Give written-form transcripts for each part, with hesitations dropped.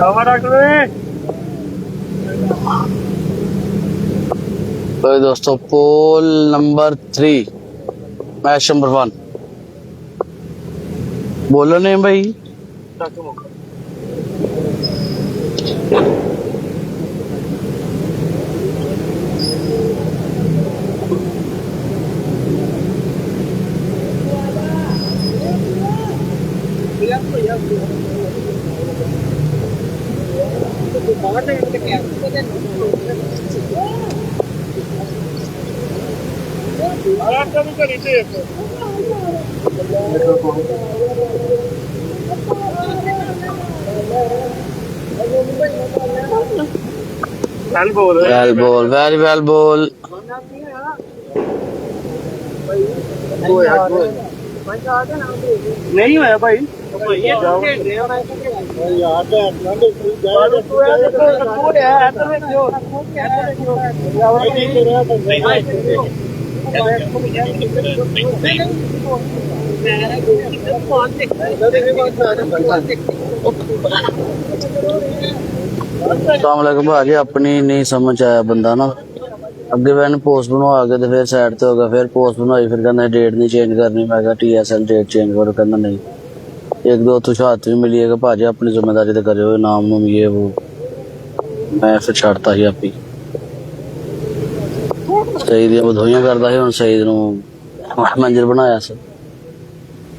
तो दोस्तों पोल number 3 match number 1 बोलो नहीं भाई। Well ball very well ball. नहीं हुआ भाई अस्सलामुअलैकुम भाजी। अपनी नहीं समझ आया बंदा ना अगे मैंने पोस्ट बनवा के तो फिर साइड ते हो गया, फिर पोस्ट बनवाई, फिर कहना डेट नहीं चेंज करनी। मैं कहा TSL डेट चेंज करो, कहना नहीं। एक दो तुझात भी मिली है कि भाजी अपनी जिम्मेदारी तो करे हो, नाम नूम ये वो। मैं फिर छड़ता ही आप ही सही दी बधाइयां करता ही। सही मंजिल बनाया सर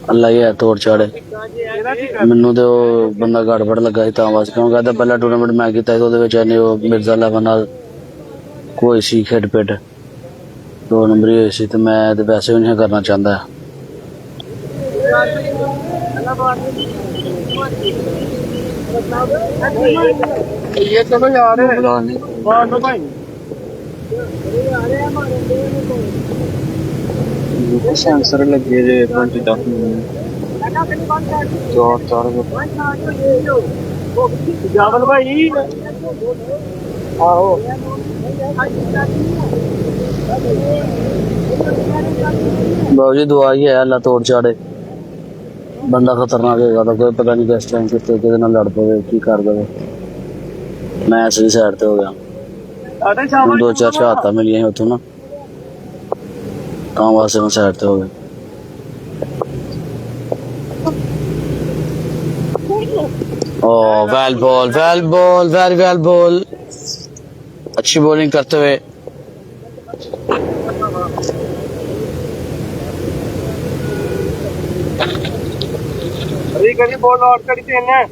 अल्लाह ही है तोड़ चाड़े। मैनू तो बंदा गड़बड़ लगा ही बस, क्यों कहता पहला टूर्नामेंट मैं किया मिर्जा लेवन कोई सी खेड पिट 2 नंबर ही हुई सी, तो मैं तो वैसे भी नहीं करना चाहता। ये चलो यार सेंसर लगे जे 2010 जावल भाई आओ बाबू जी दुआ ही है अल्लाह तोड़ चाड़े। बंदा खतरनाक है, कोई पता नहीं किस टाइम कितने नाल लड़ पवे की कर दे। मैं सही साइड ते हो गया, 2-4 शहादतां मिलियां उतों ना, तां वास्ते मैं साइड ते हो गया। Oh well ball very well ball. अच्छी बॉलिंग करते हुए करी बॉल आउट करी तेने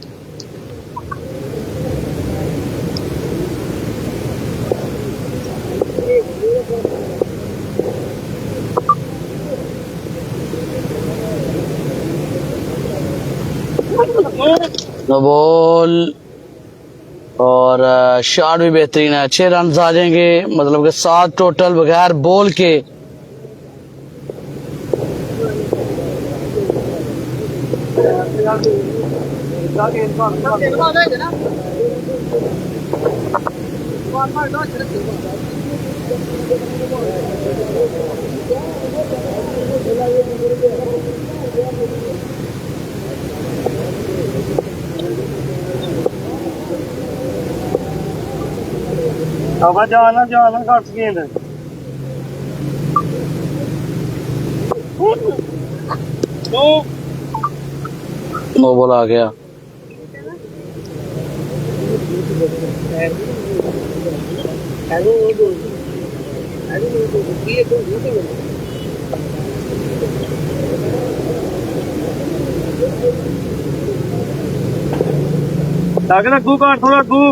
नो बॉल और शॉट भी बेहतरीन है। 6 रन आ जाएंगे, मतलब कि 7 टोटल बगैर बॉल के। जाना घट गेंद नो बॉल आ गया। अगू काट थोड़ा अगू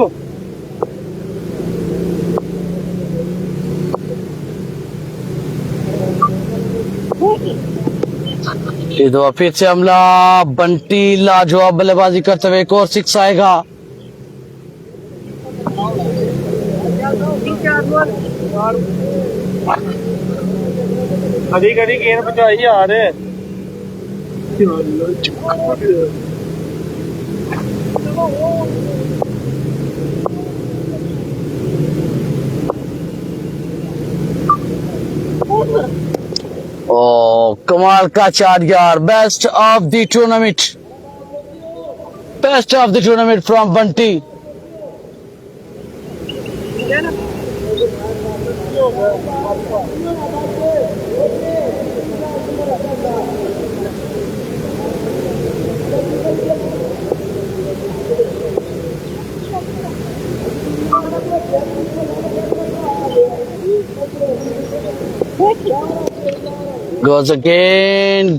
तो फिर से हमला बंटी लाजवाब बल्लेबाजी करते हुए एक और 6 आएगा। कभी कभी गेंद बचाई यार। ओ कमाल का 4 यार। Best of the tournament from Bunty. goes again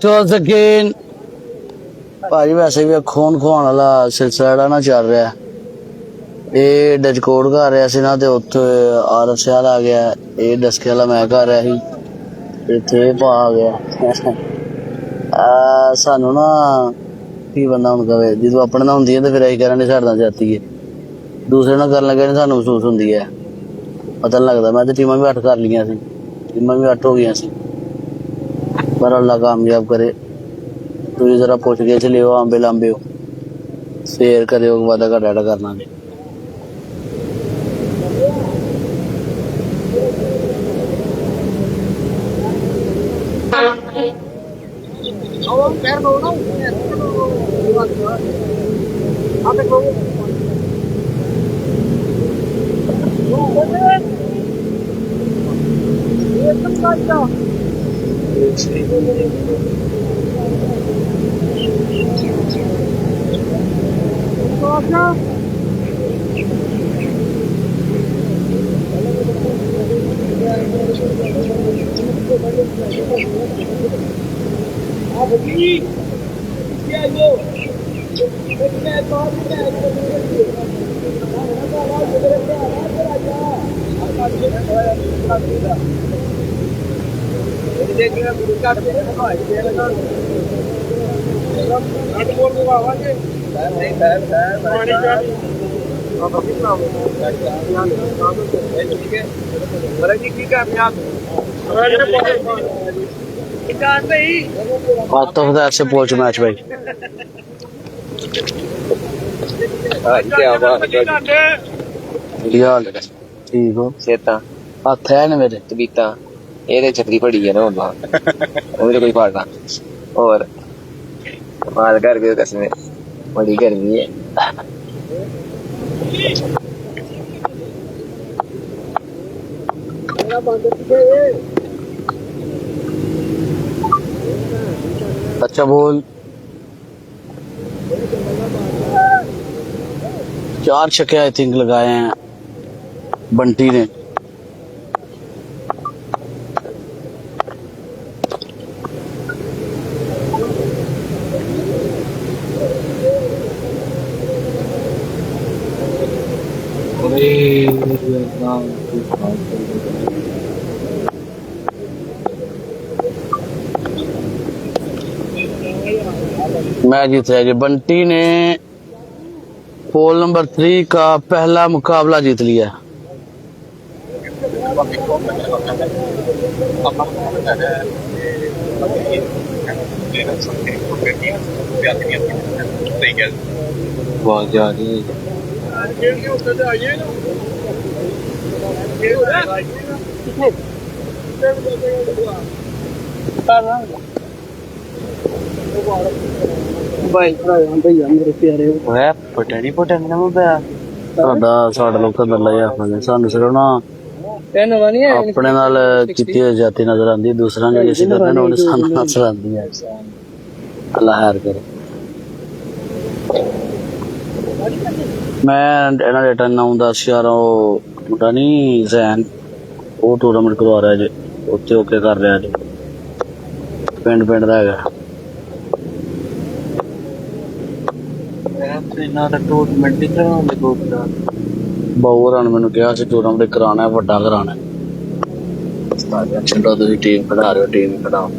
ਭਾਜੀ। ਵੈਸੇ ਵੀ ਖੂਨ ਖਵਾਉਣ ਵਾਲਾ ਸਿਲਸਿਲਾ ਜਿਹੜਾ ਨਾ ਚੱਲ ਰਿਹਾ। ਇਹ ਡਚਕੋਟ ਕਰ ਰਿਹਾ ਸੀ ਨਾ, ਤੇ ਉੱਥੇ ਆਰਫ ਸਿਆਲ ਆ ਗਿਆ। ਇਹ ਡਸਕੇ ਵਾਲਾ ਮੈਂ ਕਰ ਰਿਹਾ ਸੀ, ਇੱਥੇ ਪਾ ਆ ਗਿਆ। ਸਾਨੂੰ ਨਾ ਕੀ ਬੰਦਾ ਹੁਣ ਕਵੇ, ਜਦੋਂ ਆਪਣੇ ਨਾਲ ਹੁੰਦੀ ਹੈ ਤੇ ਫਿਰ ਅਸੀਂ ਕਰਾਂਗੇ ਸਾਡੇ ਨਾਲ ਜਾਤੀ ਹੈ, ਦੂਸਰੇ ਨਾਲ ਕਰਨ ਲੱਗੇ ਸਾਨੂੰ ਮਹਿਸੂਸ ਹੁੰਦੀ ਹੈ, ਪਤਾ ਨੀ ਲੱਗਦਾ। ਮੈਂ ਤੇ ਟੀਮਾਂ ਵੀ 8 ਕਰ ਲਈਆਂ ਸੀ, ਟੀਮਾਂ ਵੀ 8 ਹੋ ਗਈਆਂ ਸੀ, ਪਰ ਅੱਲਾ ਕਾਮਯਾਬ करे। ਤੁਸੀਂ ਜ਼ਰਾ ਪੁੱਛ ਕੇ ਚਲਿਓ, ਆਂਬੇ ਲਾਂਬੇ ਹੋ, ਫੇਰ ਕਰਿਓ ਵਾਦਾ ਘਾਟਾ ਕਰਨਾ ਨੇ। से पोच मैच भाई ठीक हो सेता हथ है ना मेरे तबीता ये छतरी पड़ी है ना मेरे कोई फाड़ना और माल घर भी कसम बड़ी गर्मी है। अच्छा बोल। 4 छक्के आई थिंक लगाए हैं बंटी ने। मैच जीत रहा है। बंटी ने पोल नंबर 3 का पहला मुकाबला जीत लिया। बहुत ज्यादा ਸਾਡਾ ਲੋਕਾਂ ਦਾ ਲਿਆ ਹੋਇਆ ਸਾਨੂੰ ਸਿਰਫ ਨਾ ਆਪਣੇ ਨਾਲ ਕੀਤੀ ਹੋਈ ਜਾਤੀ ਨਜ਼ਰ ਆਉਂਦੀ, ਦੂਸਰਾ ਜਿਹੜੀ ਅਸੀਂ ਕਰਦੇ ਨਾ ਉਹਨੇ ਸਾਨੂੰ ਨਜ਼ਰ ਆਉਂਦੀ ਹੈ। ਅੱਲਾ ਖੈਰ ਕਰੇ। ਮੈਂ ਇਹਨਾਂ ਦੇ 9-10 ਉਹ ਮੁੰਡਾ ਨੀ ਜ਼ੈਨ, ਉਹ ਟੂਰਨਾਮੈਂਟ ਕਰਵਾ ਰਿਹਾ ਜੇ, ਉੱਥੇ ਓਕੇ ਕਰ ਰਿਹਾ ਜੇ, ਪਿੰਡ ਦਾ ਹੈਗਾ। ਬਹੁ ਰਾਂ ਮੈਨੂੰ ਕਿਹਾ ਸੀ ਟੂਰਨਾਮੈਂਟ ਕਰਾਉਣਾ, ਵੱਡਾ ਕਰਾਉਣਾ। ਛੱਡੋ ਤੁਸੀਂ ਟੀਮ ਖੜਾ ਰਹੇ ਹੋ, ਟੀਮ ਖੜਾਓ।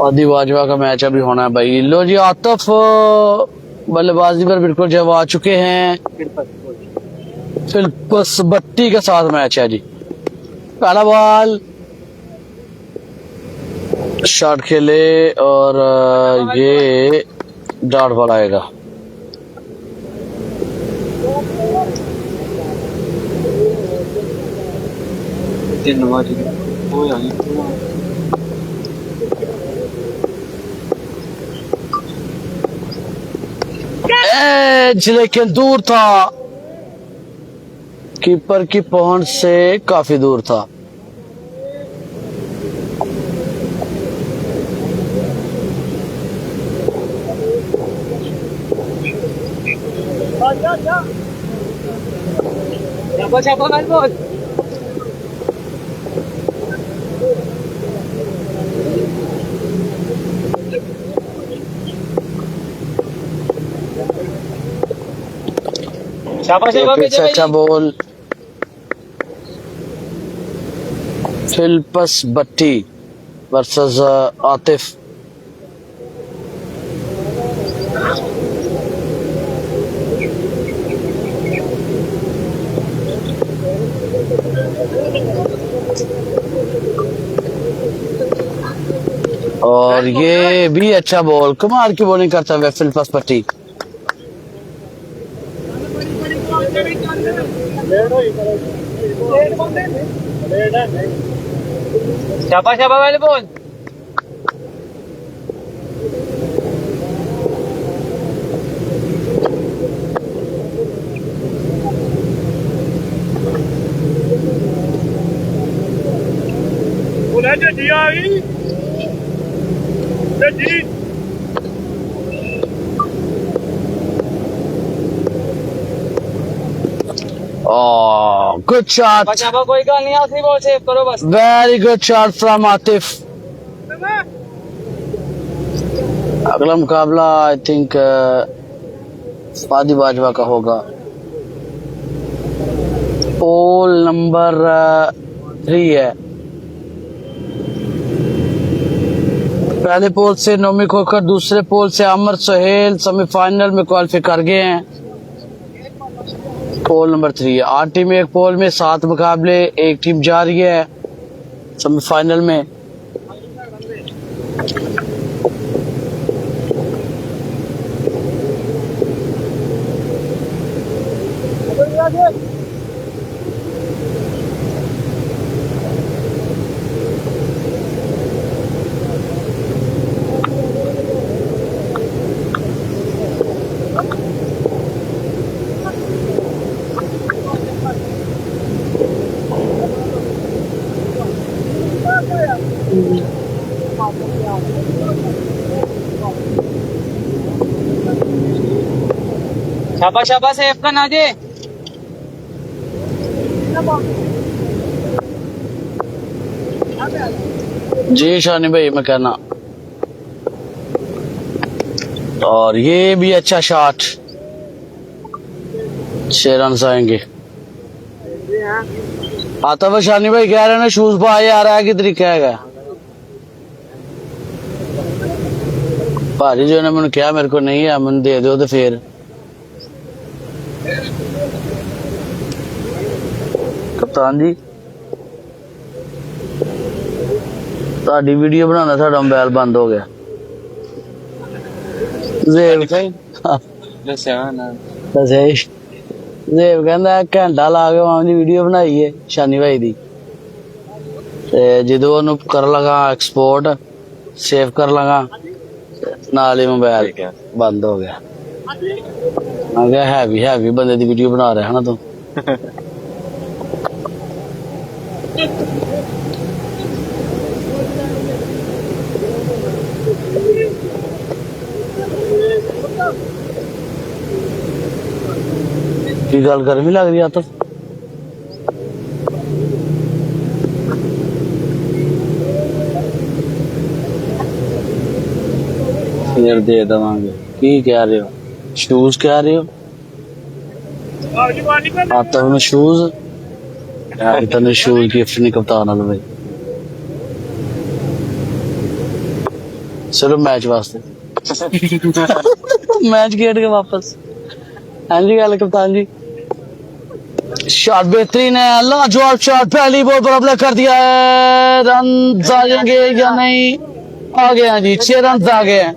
आदि वाजवा का मैच अभी होना है भाई। लो जी आतिफ बल्लेबाजी पर बिल्कुल जब आ चुके हैं। फिलिप्स बट्टी के साथ मैच है जी। पहला बॉल शॉट खेले और ये डॉट बॉल आएगा। एज लेकिन दूर था, कीपर की पहुंच से काफी दूर था। फिर से अच्छा बॉल, फिलिपस बट्टी वर्सेस आतिफ। और ये भी अच्छा बॉल, कमाल की बॉलिंग करता है फिलिपस बट्टी। शाबाश शाबाश वाले बोल। जी आई जी Oh, good shot. कोई गल नहीं, आखिरी बॉल सेव करो बस। Very good shot from Atif. अगला मुकाबला आई थिंक फादी बाजवा का होगा। पोल नंबर 3 है। पहले पोल से नोमी खोकर, दूसरे पोल से अमर सोहेल सेमीफाइनल में क्वालिफाई कर गए हैं। पोल नंबर 3 है। 8 टीम एक पोल में, 7 मुकाबले, एक टीम जा रही है सेमीफाइनल में। शाबाश शाबाश सेव करना जी। जी शानी भाई मैं कहना। और ये भी अच्छा शॉट, 6 रन आएंगे। आता हुआ शानी भाई कह रहे हैं ना शूज भाई आ रहा है कि तरीका है भाजी जो ने मैंने क्या मेरे को नहीं है, मैंने दे दो तो फिर कप्तान जी ताड़ी वीडियो बनाना साडा मोबाइल बंद हो गया। जेब जेब कहंदा घंटा ला के मां दी वीडियो बनाई है शानी भाई दी, ते जदों ओनू कर लगा एक्सपोर्ट सेव कर लगा नाल ही मोबाइल बंद हो गया। मैं क्या हैवी हैवी बंदे दी वीडियो बना रहा है ना तू। की गल गर्मी लग रही है तो फिर दे देवांगे। की कह रहे हो? शूज कह रहे हो? आता हूँ शूज यार, तने शूज गिफ्ट नहीं कप्तान वाला भाई। चलो मैच वास्ते मैच खेड के वापस। हाँ जी गल कप्तान जी, शॉट बेहतरीन है, लाजवाब शॉट, पहली बॉल पर अप्लाई कर दिया है। रन जाएंगे या नहीं? आ गए हैं जी, 6 रन आ गए हैं।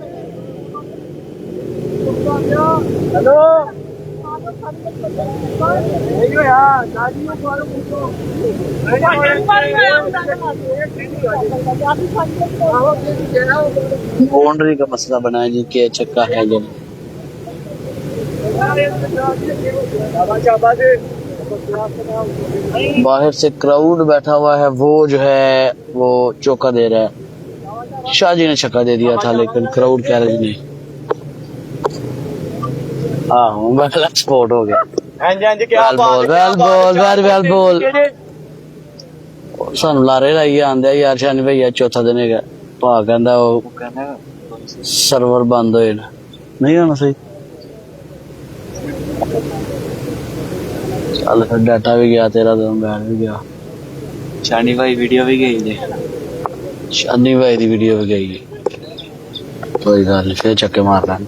बाउंड्री का मसला बना है जी, के छक्का है जो बाहर से क्राउड बैठा हुआ है, वो जो है वो चौका दे रहा है। शाहजी ने छक्का दे दिया था, लेकिन क्राउड कह रही नहीं। हाँ पहला स्पोर्ट हो गया। वेल बॉल सानू लारे लाइए आंदे यार, शानी भैया चौथा दिन है भा कहंदा सर्वर बंद होए ना, नहीं होना सही। चल फिर डाटा भी गया तेरा, दिन बैठ भी गया। शानी भाई वीडियो भी गई जे, शानी भाई दी वीडियो भी गई है, कोई गल नहीं, फिर चक्के मार लैन।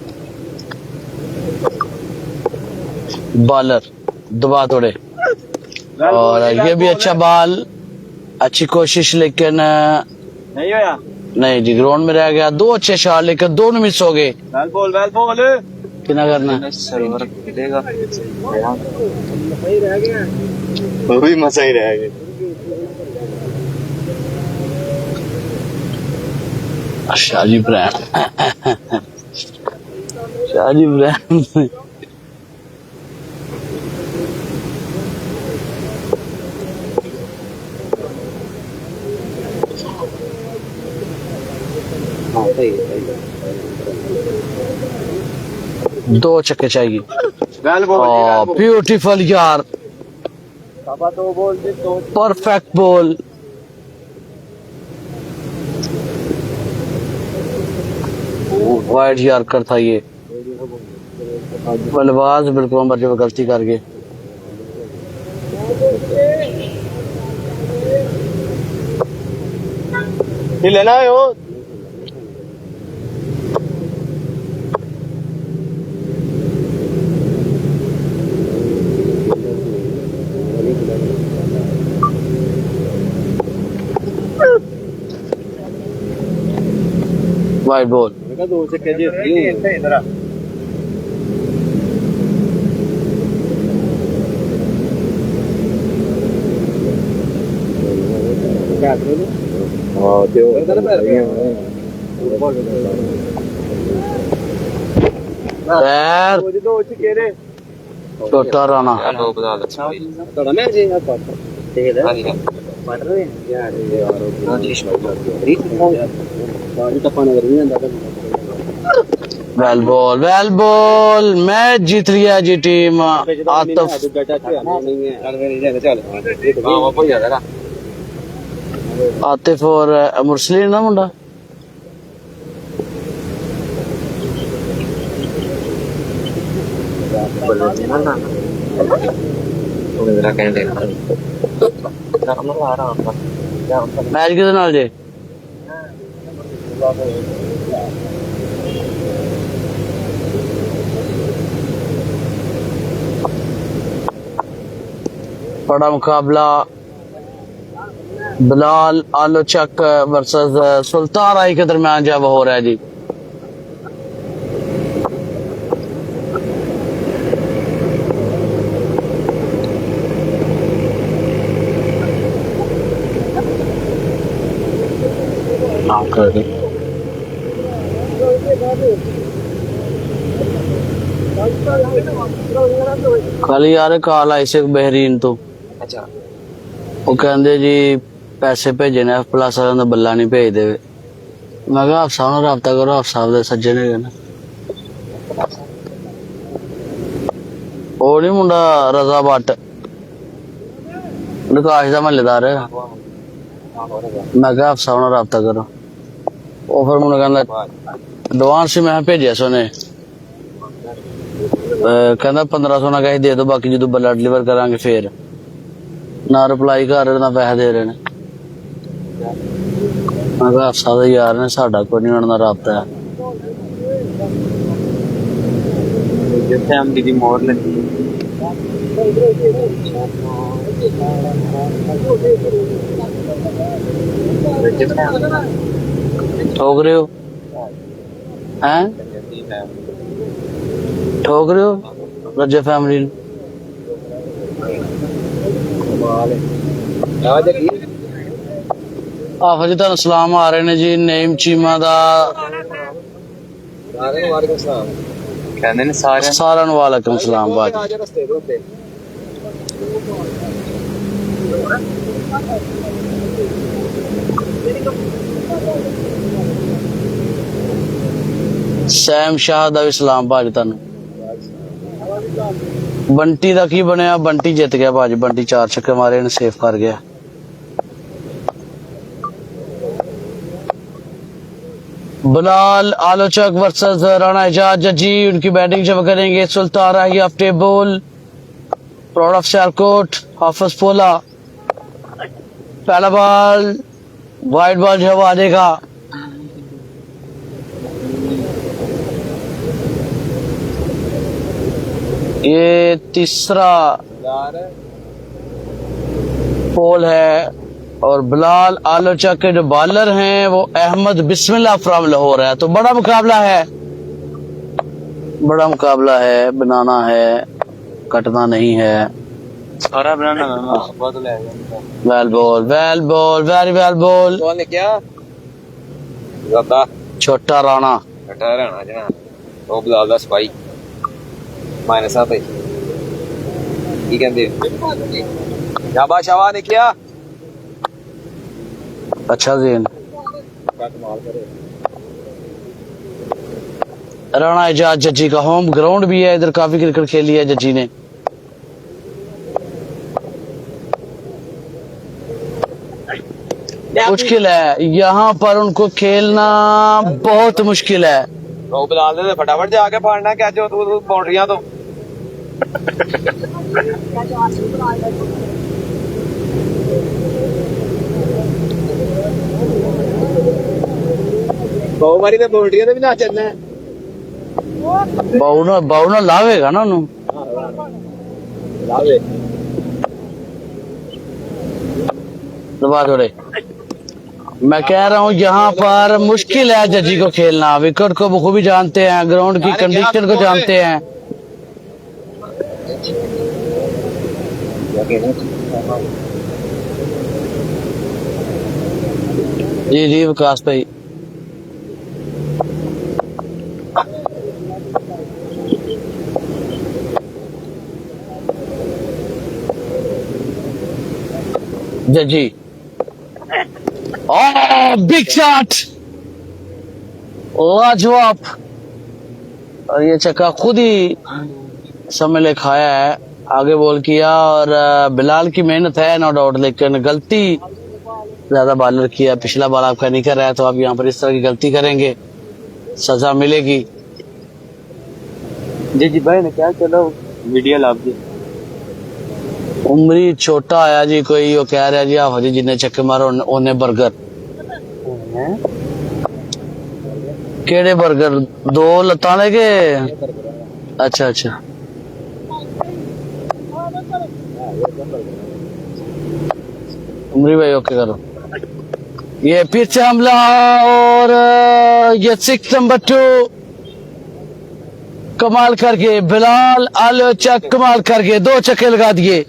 बॉलर दबा तोड़े, और ये भी अच्छा बॉल, अच्छी कोशिश, लेकिन नहीं होया। नहीं जी, ग्राउंड में रह गया। दो अच्छे शॉट लेकिन दोनों मिस हो गए। वेल बॉल कितना करना है? सर्वर मिलेगा, वो भी मजा ही रह गया। शाहजी ब्रांड शाहजी ब्रांड दो छक्के चाहिए। ब्यूटीफुल यार, परफेक्ट बॉल। वाइड यार्कर था ये, बल्लेबाज बिल्कुल मर्जी गलती कर गए। लेना है वो वाइड बॉल। दो चक्के जी इधर छोटा राना वेल बॉल, मैच जीत लिया जी टीम। आतिफ और मुरसली ना मुंडा मैच किदे नाल जे? बड़ा मुकाबला बिलाल आलोचक वर्सेस सुल्तान राय के दरमियान जब हो रहा है जी। कल यार कॉल आई से बहरीन तो, अच्छा वो कहते जी पैसे भेजे ने प्लस वाले बल्ला नहीं भेज दे। मैं कहा आप साहब रबता करो, आप साहब दे सज्जन है ना। वो नहीं मुंडा रजा भट्ट नकाश का महल्लेदार है। मैं कहा आप साहब रबता करो, वो फिर मुझे कहना एडवांस ही मैं भेजा सोने, कहना 1500 ना कहीं दे दो, बाकी जो बल्ला डिलीवर करांगे। फिर ना रिप्लाई कर रहे ना पैसे दे रहे ने। मैं कहा सादा यार ने साडा कोई नहीं उन्होंने राबता है। फैमिली दी मोर लगी ठोक रहे हो हैं, ठोक रहे हो रजा फैमिली। आफा जी तुहानू सलाम आ रहे ने जी। नईम चीमा दा कहते ने सारे सारा वालेकुम सलाम भाजी। रस्ते होते सैम शाह दा भी सलाम भाजी तानू। बंटी दा की बनया? बंटी जित गया भाजी, बंटी 4 छक्के मारे ने सेफ कर गया। बिलाल आलोचक वर्सेस राणा एजाज जजी, उनकी बैटिंग जब करेंगे Sultan Rahi of table, proud of Sialkot, Hafiz Pola. पहला बॉल वाइड बॉल जो है वो आ जाएगा। ये तीसरा पोल है और बिलाल आलोचक के जो बॉलर हैं वो अहमद बिस्मिल्लाह फ्रॉम लाहौर है। तो बड़ा मुकाबला है, बड़ा मुकाबला है, बनाना है, कटना नहीं है। सारा बनाना well ball, well ball, very well ball. कौन ने क्या ज्यादा छोटा राणा 18 आना जना तो बिलाल दा स्पाई माइनस आते की कहंदे शाबाश शाबाश ने किया अच्छा गेंद। कमाल करे राणा एजाज जज्जी का होम ग्राउंड भी है, इधर काफी क्रिकेट खेली है जज्जी ने। मुश्किल है यहाँ पर उनको खेलना, बहुत मुश्किल है। वो बिलाल ने फटाफट जाके फाड़ना क्या जो तू बाउंड्रियां तो बहुमारी ने बाउंड्रियां तो भी ना चलना है। बाउना लावेगा ना उन्होंने। लावे दबा थोड़े। मैं कह रहा हूँ यहाँ पर मुश्किल है जजी को खेलना। विकेट को बखूबी जानते हैं, ग्राउंड की कंडीशन को जानते हैं। जी जी विकास भाई। जजी बिग शॉट, लाजवाब। और ये चक्का खुद ही समय ले खाया है, आगे बॉल किया। और बिलाल की मेहनत है नो डाउट, लेकिन गलती ज्यादा बॉलर किया। पिछला बॉल आपका नहीं कर रहा है तो आप यहाँ पर इस तरह की गलती करेंगे, सजा मिलेगी। जी जी भाई ने क्या चलो वीडियो लाभ जी उमरी छोटा आया जी, कोई वो कह रहा जी आप जी जिन्ने चक्के मारो ओने बर्गर। केड़े बर्गर? 2 लत्तां लेके? अच्छा अच्छा। उमरी भाई ओके करो। ये फिर से हमला और ये 6 नंबर 2 कमाल करके बिलाल आलोचक कमाल करके 2 छक्के लगा दिए।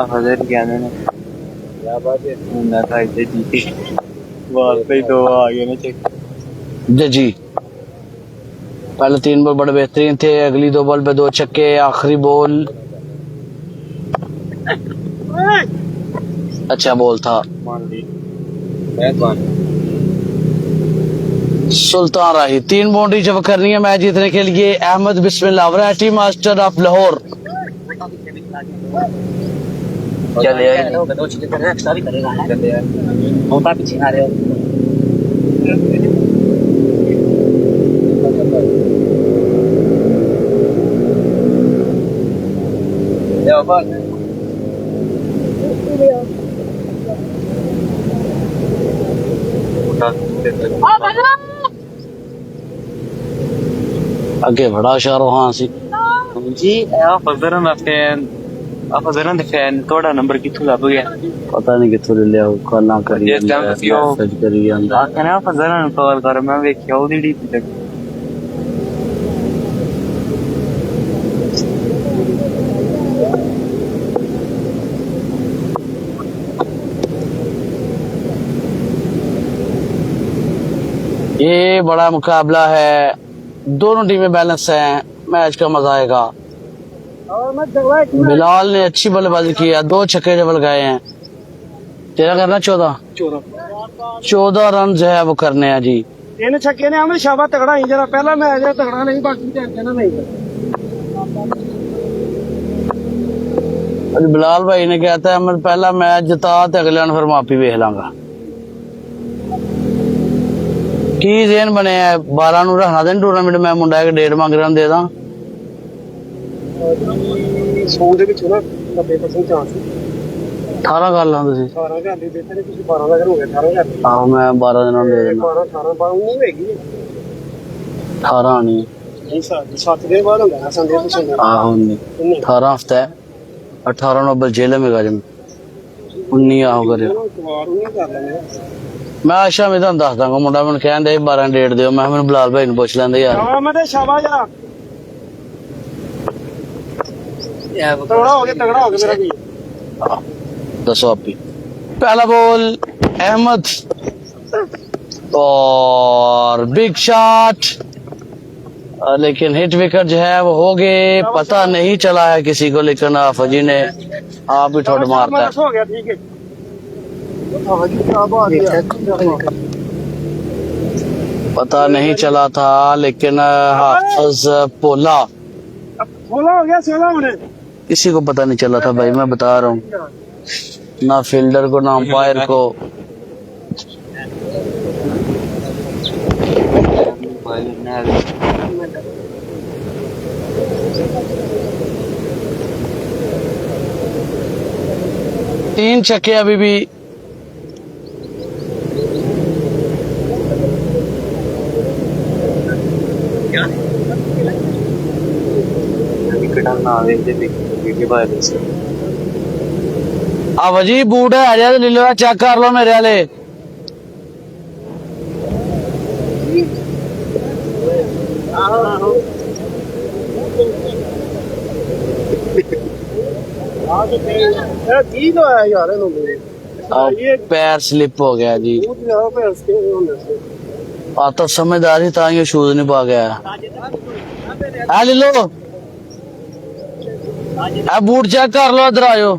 हज़ार ज्ञान ने क्या बात है ना था इतने जीती बॉल पे 2 आ गए ना चेक जी। पहले 3 बॉल बड़े बेहतरीन थे, अगली 2 बॉल पे 2 छक्के, आखिरी बॉल अच्छा बॉल था। सुल्तान राही 3 बाउंड्री जब करनी है मैच जीतने के लिए। अहमद बिस्मिल्लाह वैरायटी मास्टर ऑफ लाहौर। चले आए 2 चीजें कर रहे एक्स्ट्रा भी करेगा है चले आए होता पीछे आ रहे हो ले बाबा अगे बड़ा शाहरुखान सी जी आप फजरन फैन आप फजरन फैन थोड़ा नंबर किथों लग गया पता नहीं किथों ले लिया कॉल करी ये टाइम मैसेज करी कहना फजरन कॉल कर मैं वेख्या ओदी डी तक ये बड़ा मुकाबला है, दोनों टीमें बैलेंस हैं, मैच का मजा आएगा। बिलाल ने अच्छी बल्लेबाजी की है, 2 छक्के जबल गए हैं। तेरा करना 14 रन जो है वो करने हैं जी। इन छक्के ने हमें शाबा तगड़ा ही जरा पहला मैच है तगड़ा नहीं बाकी कहना नहीं। बिलाल भाई ने कहता है मैं पहला मैच जिता तो अगले फिर माफी वेख लांगा। की जेन बने 12 ਨੂੰ रखना देन टूर्नामेंट मैं मुंडा एक 1.5 ਮੰਗ ਰਾਂ ਦੇ ਦਾਂ। 100 ਦੇ ਵਿੱਚ ਨਾ 90% ਚਾਂਸ 18 ਕਰ ਲਾਂ ਤੁਸੀਂ। 12 ਘੰਟੇ ਦੇ ਤੇ ਤੁਸੀਂ 12 ਦਾ ਕਰੋਗੇ 18 ਘੰਟੇ। ਆਹੋ ਮੈਂ 12 ਦਿਨਾਂ ਨੂੰ ਦੇ ਦਿੰਦਾ। 12 18 19 ਹੈਗੀ 18 ਨਹੀਂ। ਨਹੀਂ 7 ਦੇ ਬਾਅਦ ਹੁੰਦਾ ਸੰਡੇ ਤੋਂ ਸੰਡੇ। ਆਹੋ ਨਹੀਂ 18 ਹਫਤਾ ਹੈ। 18 ਨੂੰ ਅੱਬਲ ਜੇਲ੍ਹ में गजम 19 ਆਹੋ ਕਰਿਓ। ਕੁਆਰ ਨਹੀਂ ਕਰ ਲੈਣੇ। ਮੈਂ ਆਸ਼ਾ ਮੈਂ ਤੁਹਾਨੂੰ ਦੱਸ ਦਾਂਗਾ। ਮੁੰਡਾ ਮੈਨੂੰ ਕਹਿੰਦੇ 12 ਡੇਟ ਦਿਓ। ਮੈਂ ਮੈਨੂੰ ਬਿਲਾਲ ਭਾਈ ਨੂੰ ਪੁੱਛ ਲੈਂਦੇ ਯਾਰ। ਹਾਂ ਮੈਂ ਤੇ ਸ਼ਾਬਾ ਜਰਾ ਤਗੜਾ ਹੋ ਗਿਆ ਮੇਰਾ ਵੀ। दसो आप ही। पहला बॉल अहमद और बिग शॉट, लेकिन हिट विकेट जो है वो हो गए, पता नहीं चला है किसी को, लेकिन फजी ने आप भी ठोड मारता है। हो गया ठीक है। पता नहीं चला था, लेकिन हाफिज पोला बोला हो गया 16 होने। किसी को पता नहीं चला था भाई, मैं बता रहा हूँ, ना फील्डर को ना अंपायर को। तीन छक्के अभी भी। जी बूट है आ जाए ले लो, चेक कर लो मेरे वाले। पैर स्लिप हो गया जी। तो समझदारी था, ये शूज नहीं पा गया। आ ले लो, आ बूट चेक कर लो, इधर आयो।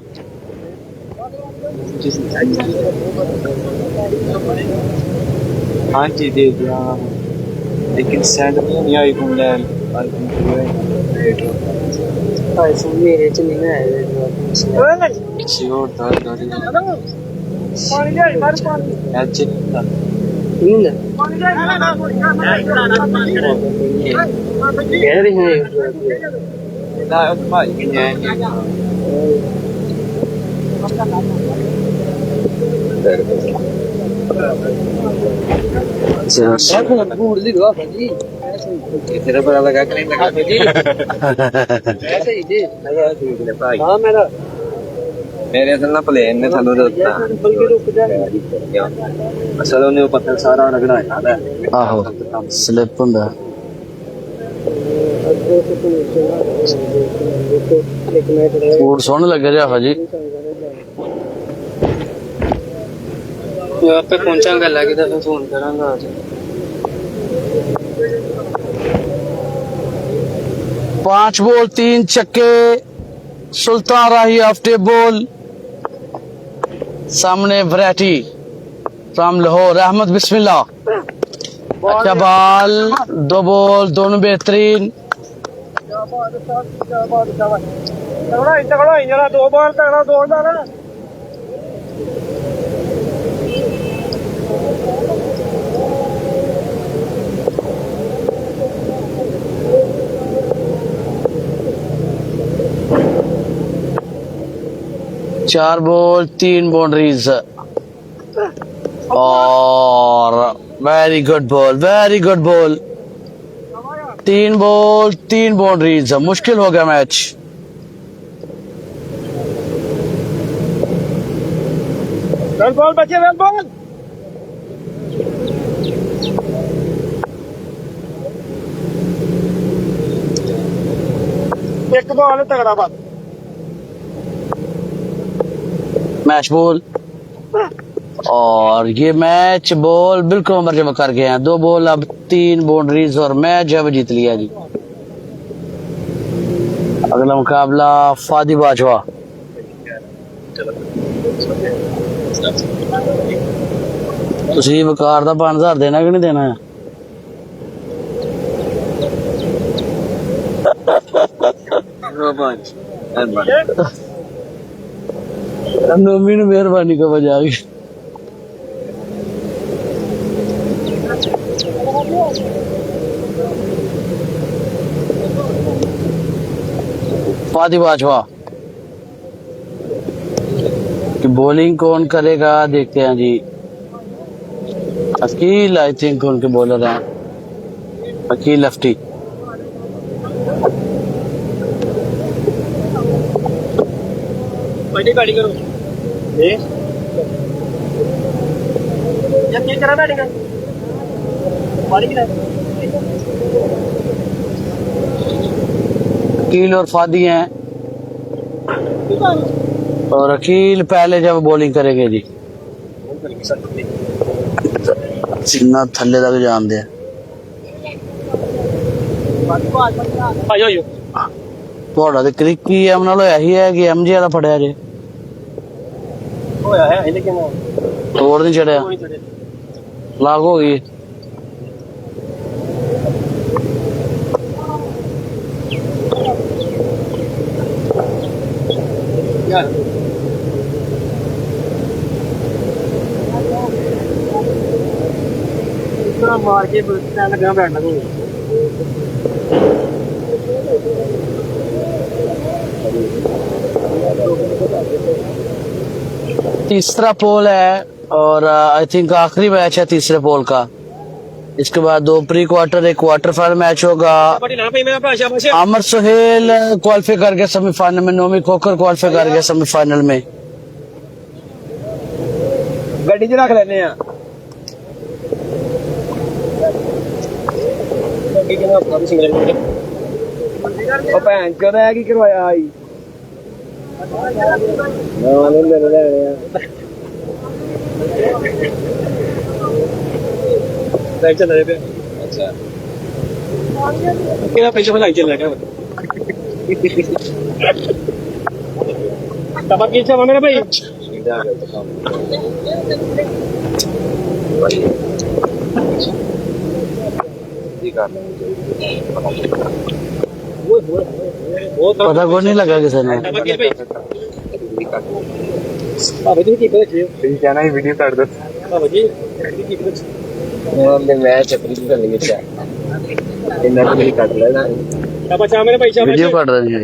हाँ जी दे दिया, लेकिन सेंड नहीं आई फोन ले मेरे च नहीं है किसी और था गाड़ी पानी ले मार पानी ऐसे था नहीं कह रही है ना भाई ने बूढ़ दी दो जी तेरा पता लगा कि नहीं लगा जी ऐसे ही जी भाई हां मेरा मेरे असल ना प्लेन ने थानू ਦਿੱਤਾ बल्कि रुक जा असल ਉਹਨੇ ਪੱਥਰ ਸਾਰਾ ਰਗੜਾ ਹੈ आहो स्लिप ਹੁੰਦਾ। बूट सोहने लगे जी आफा जी। यहाँ पे पहुंचा गला की तरफ फोन करांगा आज। 5 बॉल 3 छक्के, सुल्तान राही ऑफ टेबल। सामने वैरायटी फ्रॉम लाहौर, अहमद बिस्मिल्लाह। अच्छा बॉल, 2 बॉल दोनों बेहतरीन। तगड़ा ही जरा 2 बार तगड़ा दौड़दा ना। चार बॉल 3 बाउंड्रीज और very good ball, very good ball. 3 ball 3 boundaries, मुश्किल हो गया मैच। वेल बॉल बच्चे, वेल बॉल। एक बॉल तगड़ा बात। मैच बॉल और ये मैच बॉल बिल्कुल उमर जब कर गए हैं, 2 बॉल अब 3 बाउंड्रीज और मैच अब जीत लिया जी। अगला मुकाबला फादी बाजवा। तुसी वकार दा 5000 देना कि नहीं देना है? नोमी ने मेहरबानी का बजा गई। फादी बाजवा कि बॉलिंग कौन करेगा देखते हैं जी। अकील आई थिंक उनके बॉलर हैं, अकील लेफ्टी। बैटिंग करो ये करा बैटिंग अकील और फादी हैं, और अकील पहले जब बॉलिंग करेंगे जी। सीना थल्ले तक जान दे। ਤੁਹਾਡਾ ਤੇ ਕ੍ਰਿਕ ਕੀ ਐਮ ਨਾਲ ਹੋਇਆ ਹੀ ਹੈ ਕਿ ਐਮਜੀ ਵਾਲਾ ਫੜਿਆ ਜੇ? ਹੋਇਆ ਹੈ ਲੇਕਿਨ ਤੋੜ ਨਹੀਂ ਛੜਿਆ, ਲਾਗ ਹੋ ਗਈ। मार के लगा बैठना को तीसरा पोल है और आई थिंक आखिरी मैच है तीसरे पोल का। इसके बाद 2 pre quarter, 1 quarter final match होगा। आमर सुहेल क्वालिफाई कर गया सेमीफाइनल में, नोमी खोकर क्वालिफाई कर गया सेमीफाइनल में। गड्डी च रख लेने आ। भैन चोद है की करवाया आई चल रहे पे। अच्छा पैसे में चल रहा है मेरा भाई। पता को नहीं लगा किसी ने। जाना ही वीडियो काट दो। मैच वीडियो कट रही है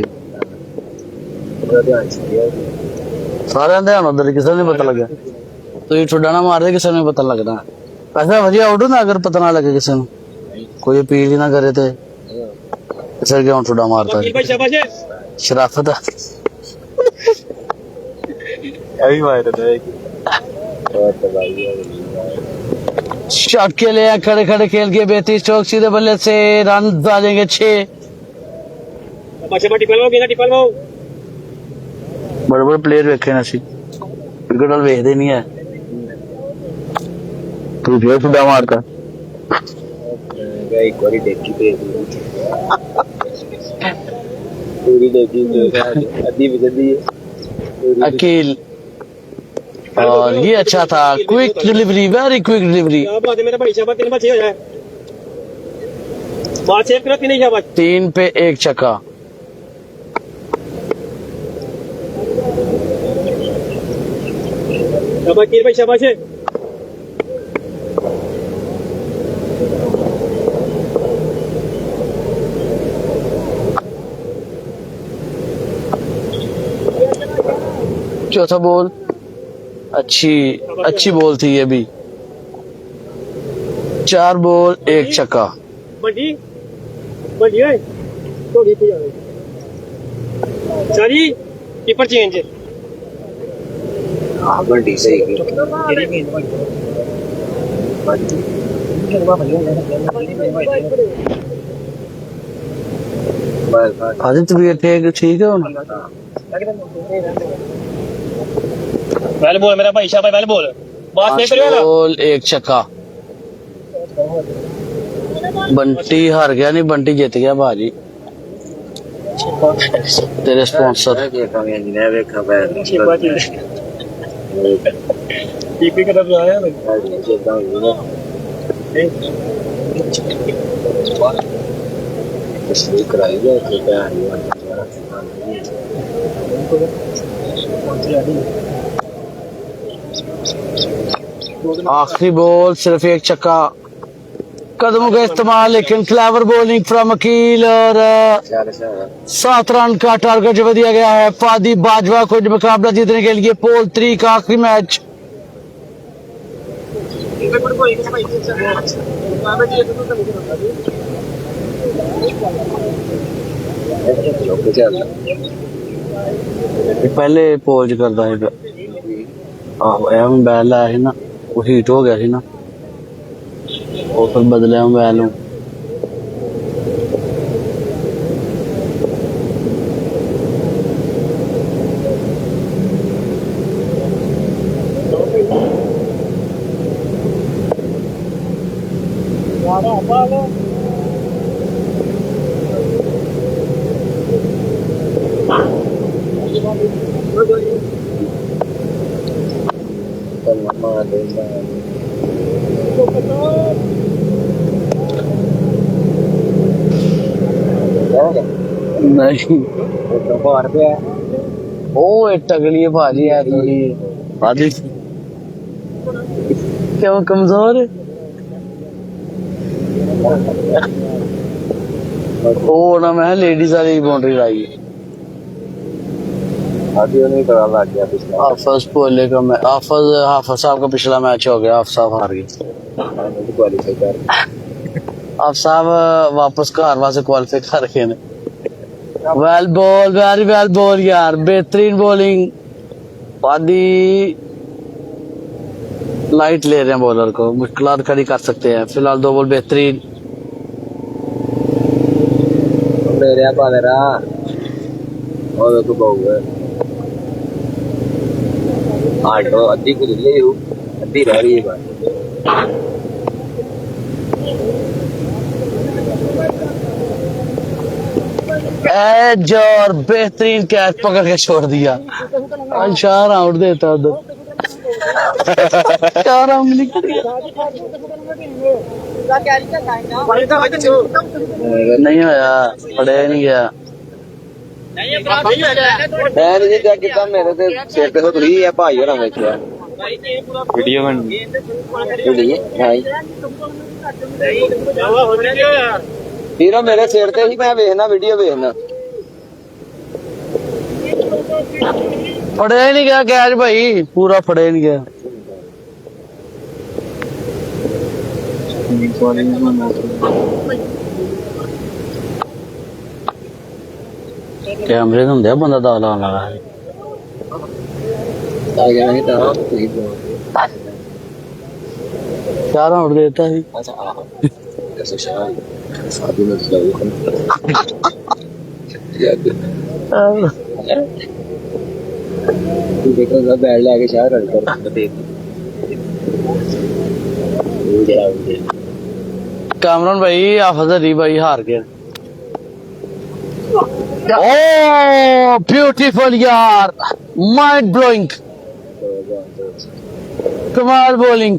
सारे ध्यान उधर, किसी ने पता लगा तो ये ठुडा ना मार दे, किसी ने पता लगना। वैसे वजिया आउट ना अगर पता ना लगे किसी ने, कोई अपील ही ना करे तो सर क्यों ठुडा मारता है? शराफत है। अभी वायरल है शॉट के लिए खड़े खड़े खेल के 32 स्ट्रोक, सीधे बल्ले से रन डालेंगे 6। बड़े बड़े प्लेयर वेखे ना सी, क्रिकेट वाल वेखदे नहीं है। तू फिर ठुडा मारता एक बारी देखी पूरी देखी अद्धी बजदी अकील। और ये अच्छा था, quick delivery, very quick delivery. 3 पे 1 छक्का। चौथा बॉल अच्छी बॉल थी ये भी। 4 बॉल 1 छक्का। कीपर चेंज बड़ी सही आदित्य भी ठीक है वेल बोल मेरा भाई, शाबाश वेल बोल। 5 गोल 1 छक्का। बंटी हार गया नहीं, बंटी जीत गया भाजी। तेरे स्पॉन्सर आखिरी बॉल सिर्फ 1 छक्का। कदमों का इस्तेमाल, लेकिन क्लेवर बॉलिंग फ्रॉम अकील और 7 रन का टारगेट जो दिया गया है फादी बाजवा को मुकाबला जीतने के लिए पोल 3 का आखिरी मैच। पहले पोल करता है बैल आया ਸੀ ਨਾ, ਉਹ ਹੀਟ ਹੋ ਗਿਆ ਸੀ ਨਾ, ਉਹ ਫਿਰ ਬਦਲਿਆ ਮੋਬਾਈਲ ਨੂੰ। नहीं ओ टकली है भाजी है थोड़ी भाजी क्यों कमजोर है। ओ ना मैं लेडीज वाली बाउंड्री लाई है। हाफिज बोले का मैं हाफिज साहब का पिछला मैच हो गया, हाफिज साहब हार गए। हाफिज साहब वापस घर वास्ते क्वालिफाई कर गए ने। Well ball, very well ball यार, बेहतरीन बॉलिंग। पादी लाइट ले रहे हैं बॉलर को, मुश्किलात खड़ी कर सकते हैं। फिलहाल 2 बॉल बेहतरीन। अद्धी को अद्धी रह रही है बात। एज और बेहतरीन कैच पकड़ के छोड़ दिया। 4 आउट देता उधर। 4 आउट निकल गया। नहीं होया, पड़े नहीं गया। मेरे सिर पे थोड़ी है भाई होना देखिया वीडियो बन हीरो मेरे सिर ते ही मैं वेखना वीडियो वेखना। पड़े नहीं गया कैच भाई, पूरा पड़े नहीं गया। कैमरे होंगे बंदा दाल लाने लगा है। 4 आउट देता ही। बैठ लाके शाह रन कर कामरान भाई हाफिज अली भाई हार गए। ओ ब्यूटीफुल यार, माइंड ब्लोइंग, कमाल बॉलिंग।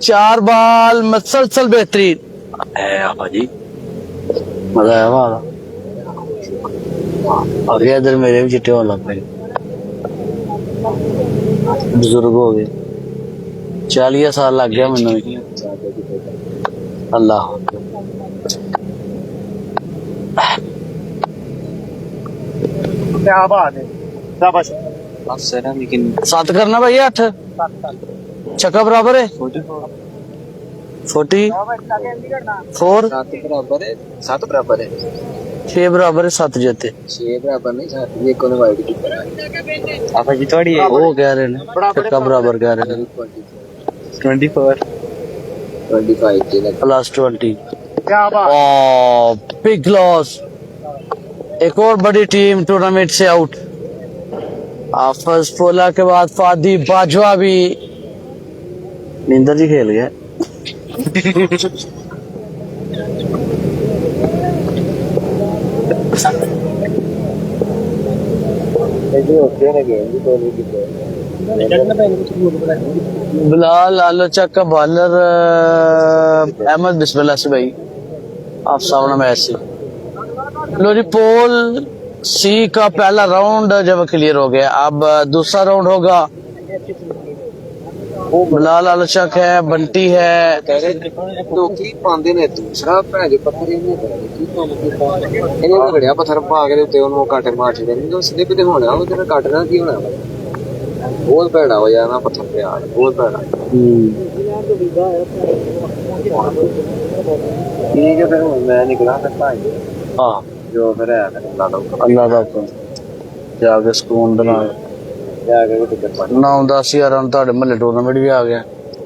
4 बॉल मसलसल बेहतरीन। भाजी मजा आया वाला। अभी इधर मेरे भी चिट्टे होने लग गए, बुजुर्ग हो गए। 40 साल लग गया मैनू। अल्लाह क्या बात है, शाबाश। लेकिन 7 करना भाई, 8 छक्का बराबर है। 44 7 बराबर है 6 बराबर है, 7 जीते। 6 बराबर नहीं 7 ये कोने वाइड की आपा जी थोड़ी है वो कह रहे हैं छक्का बराबर कह रहे हैं। 24 25 प्लस 20। क्या बात। Big loss. एक और बड़ी टीम टूर्नामेंट से आउट। हाफिज पोला के बाद फादी बाजवा भी नींदर जी खेल गया। बिलाल आलोचक का बॉलर अहमद बिस्मिल्लाह से भाई आप सामने मैच से लो जी। पोल सी का पहला राउंड जब क्लियर हो गया, अब दूसरा राउंड होगा। बिलाल आलोचक है, बंटी है। ਲੋਕੀ ਪਾਉਂਦੇ ਨੇ ਦੂਸਰਾ ਭੈਣ ਜੋ ਪੱਥਰ ਇਹਨੇ ਕੀ ਕੰਮ ਕੀਤਾ ਇਹਨੇ ਘੜਿਆ ਪੱਥਰ ਪਾ ਕੇ ਉੱਤੇ ਉਹਨੂੰ ਕਾਟੇ ਮਾਰ ਛੱਡੇ ਨਹੀਂ ਉਹ ਸਿੱਧੇ ਕਿਤੇ ਹੋਣਾ ਉਹ ਤੇਰਾ ਕੱਟਣਾ ਕੀ ਹੋਣਾ ਬਹੁਤ ਭੈੜਾ ਹੋ ਜਾਣਾ ਪੱਥਰ ਤੇ ਆ ਬਹੁਤ ਭੈੜਾ ਠੀਕ ਹੈ ਫਿਰ ਹੁਣ ਮੈਂ ਨਿਕਲਾਂ ਫਿਰ ਭਾਈ हाँ ਜੋ ਫਿਰ ਹੈ ਫਿਰ अल्लाह का हुक्म जाके सुकून बना ਜਾ ਕੇ ਟਿਕਟ ਪਾ 9-10 ਹਜ਼ਾਰ ਹੁਣ ਤੁਹਾਡੇ ਮਹੱਲੇ ਟੂਰਨਾਮੈਂਟ ਵੀ ਆ ਗਿਆ।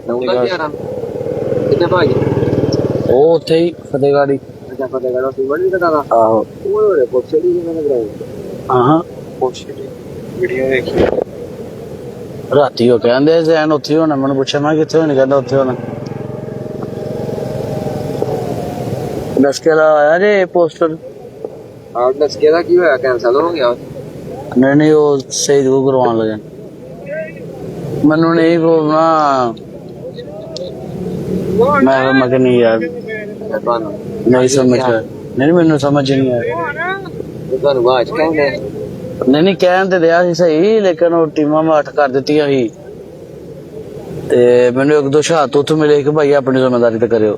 ਨੌਂਦਾ ਯਾਰਾਂ ਕਿੰਨੇ ਭਾਈ ਉਹ ਉੱਥੇ ਹੀ ਫਤਿਹਗੜ੍ਹ ਹੀ। ਅੱਛਾ ਫਤਿਹਗੜ੍ਹ ਸੀ ਬੜੀ ਕਟਾਦਾ ਆਹੋ ਉਹ ਹੋਰੇ ਪੁੱਛੇ ਦੀ ਜਿਵੇਂ ਲਗਾਉ ਹਾਂ ਪੁੱਛੇ ਦੀ ਵੀਡੀਓ ਵੇਖੀ ਰਾਤੀ ਉਹ ਕਹਿੰਦੇ ਜ਼ੈਨ ਉੱਥੇ ਹੀ ਹੋਣਾ, ਮੈਨੂੰ ਪੁੱਛਿਆ ਮੈਂ ਕਿੱਥੇ ਹੋਣਾ, ਕਹਿੰਦਾ ਉੱਥੇ ਹੋਣਾ। ਦੱਸ ਕੇ ਆਇਆ ਜੇ ਪੋਸਟਰ ਆਪ ਦੱਸ ਕੇ ਦਾ ਕੀ ਹੋਇਆ ਕੈਂਸਲ ਹੋ ਗਿਆ नहीं वो शहीद को करवाने लगे मनु नहीं वो ना मैं नहीं यार ਤੁਹਾਨੂੰ नहीं समझ नहीं मैनू समझ नहीं आया ਤੁਹਾਨੂੰ ਬਾਅਦ ਕਹਿੰਦੇ नहीं कहन ते दिया सी सही लेकिन वो टीमां में 8 कर दित्तियां सी ते मैनू एक दो शहादत उत्थे मिले कि भाई अपनी जिम्मेदारी ते करियो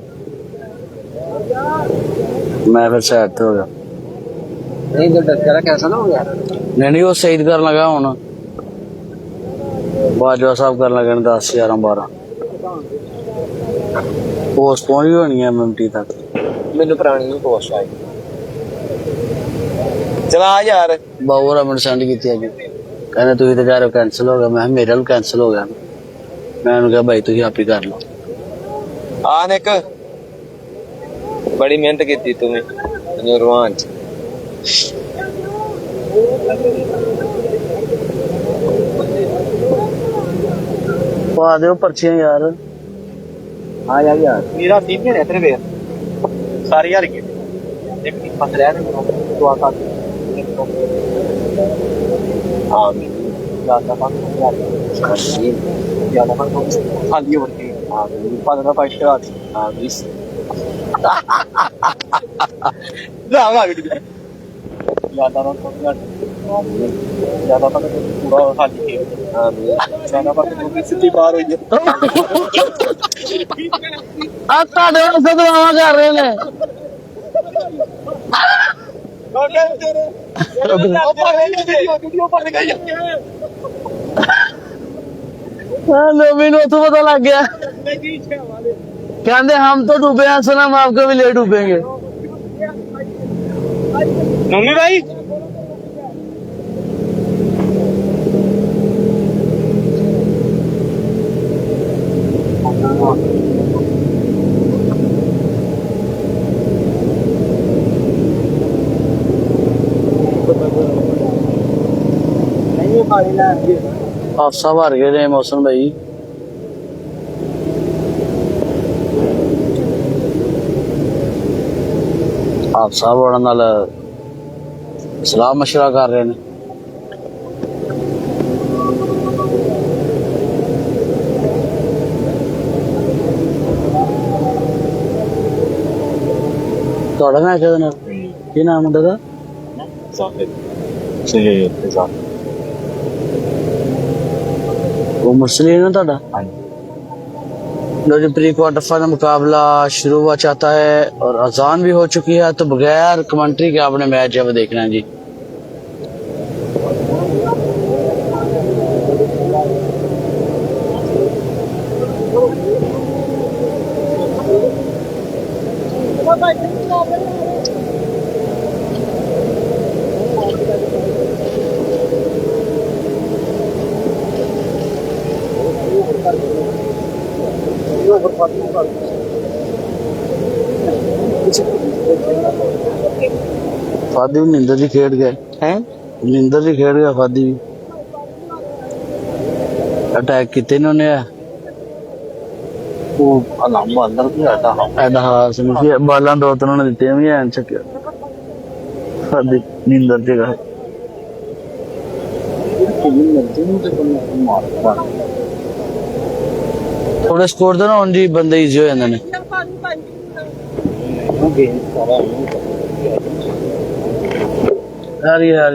मैं फिर साइड ते हो गया। नहीं जब दस करा कैंसल हो गया नहीं वो शहीद कर लगा हूं बाजवा साहब कर लगे 10 11 12 पोस्ट पहुंच गई होनी है एमटी तक। ਮੈਨੂੰ ਪੁਰਾਣੀ ਨੂੰ ਪੋਸਟ ਆਈ ਚਲਾ ਯਾਰ बाबूरा मैंने सेंड की थी अभी कहने तुम तो जा रहे हो कैंसिल हो गया, मैं मेरा भी कैंसिल हो गया। मैं उन्होंने कहा भाई तुम आप ही कर लो। ਆ ਨਿਕ ਬੜੀ ਮਿਹਨਤ ਕੀਤੀ ਤੂੰ ਨਿਰਵਾਨ ਚ पा दो पर्चियां यार ਆ ਜਾ ਯਾਰ ਮੇਰਾ 3 ਮਹੀਨੇ ਤੇਰੇ ਵੇ ਸਾਰੇ ਯਾਰ ਕੀ ਇੱਕ ਪੱਤ ਲੈ ਨੇ ਦੁਆ ਕਰ ਆਮੀਨ ਜਿਆਦਾ ਪੰਨ ਆਮੀਨ ਜਿਆਦਾ ਪੰਨ ਖਾਲੀ ਹੋ ਗਈ ਆਮੀਨ ਪਾਣਾ ਪਾਇਸ਼ ਕਰਾ ਦੀ ਆਮੀਨ ਰਾਵਾ ਵੀ ਜਿਆਦਾ ਪੰਨ ਜਿਆਦਾ ਪੰਨ ਪੂਰਾ ਖਾਲੀ ਹੈ ਆਮੀਨ ਜਿਆਦਾ ਪੰਨ ਤੋਂ ਸਿੱਧੀ ਬਾਹਰ ਹੋਈ ਹੈ आ ਤੁਹਾਡੇ ਵਾਸਤੇ ਦੁਆਵਾਂ ਕਰ ਰਹੇ ਨੇ। नवीन उतो पता लग गया कहते हम तो डूबे हैं सनम आपको भी ले डूबेंगे। मम्मी भाई हादसा भर गए ने मौसम भाई। हादसा होने नाल सलाह मशवरा कर रहे हैं। ਤੁਹਾਡਾ ਮੈਚ ਇਹਦੇ ਨਾਲ ਕੀ ਨਾਮ ਮੁੰਡੇ ਦਾ? वो मुरसलीन है ਤੁਹਾਡਾ? लो जी प्री क्वार्टर फाइनल मुकाबला शुरू हुआ चाहता है और अजान भी हो चुकी है, तो बगैर कमेंट्री के आपने मैच जब देखना है जी। फादी भी नींदर जी खेड गए हैं, नींदर जी खेड गया। फादी भी अटैक किते इन्होंने ਉਹ ਅਲੰਬ ਅੰਦਰ ਵੀ ਆਟਾ ਐਡਾ ਹਾਸ ਨਹੀਂ ਸੀ ਬਾਲਾਂ ਦੋ ਤਿੰਨ ਨੇ ਦਿੱਤੇ ਵੀ ਐਨ ਚੱਕਿਆ ਸਾਡੀ ਨੀਂਦਰ ਜਗਾ ਕਿੰਨੀ ਮਿਲਦੀ ਨੂੰ ਤੇ ਬੰਦਾ ਮਾਰਦਾ ਥੋੜੇ ਸਕੋਰ ਦੇ ਨਾ ਉਂਝ ਬੰਦੇ ਈਜ਼ੀ ਹੋ ਜਾਂਦੇ ਨੇ ਉਹ ਗੇਮ ਸਾਰਾ यार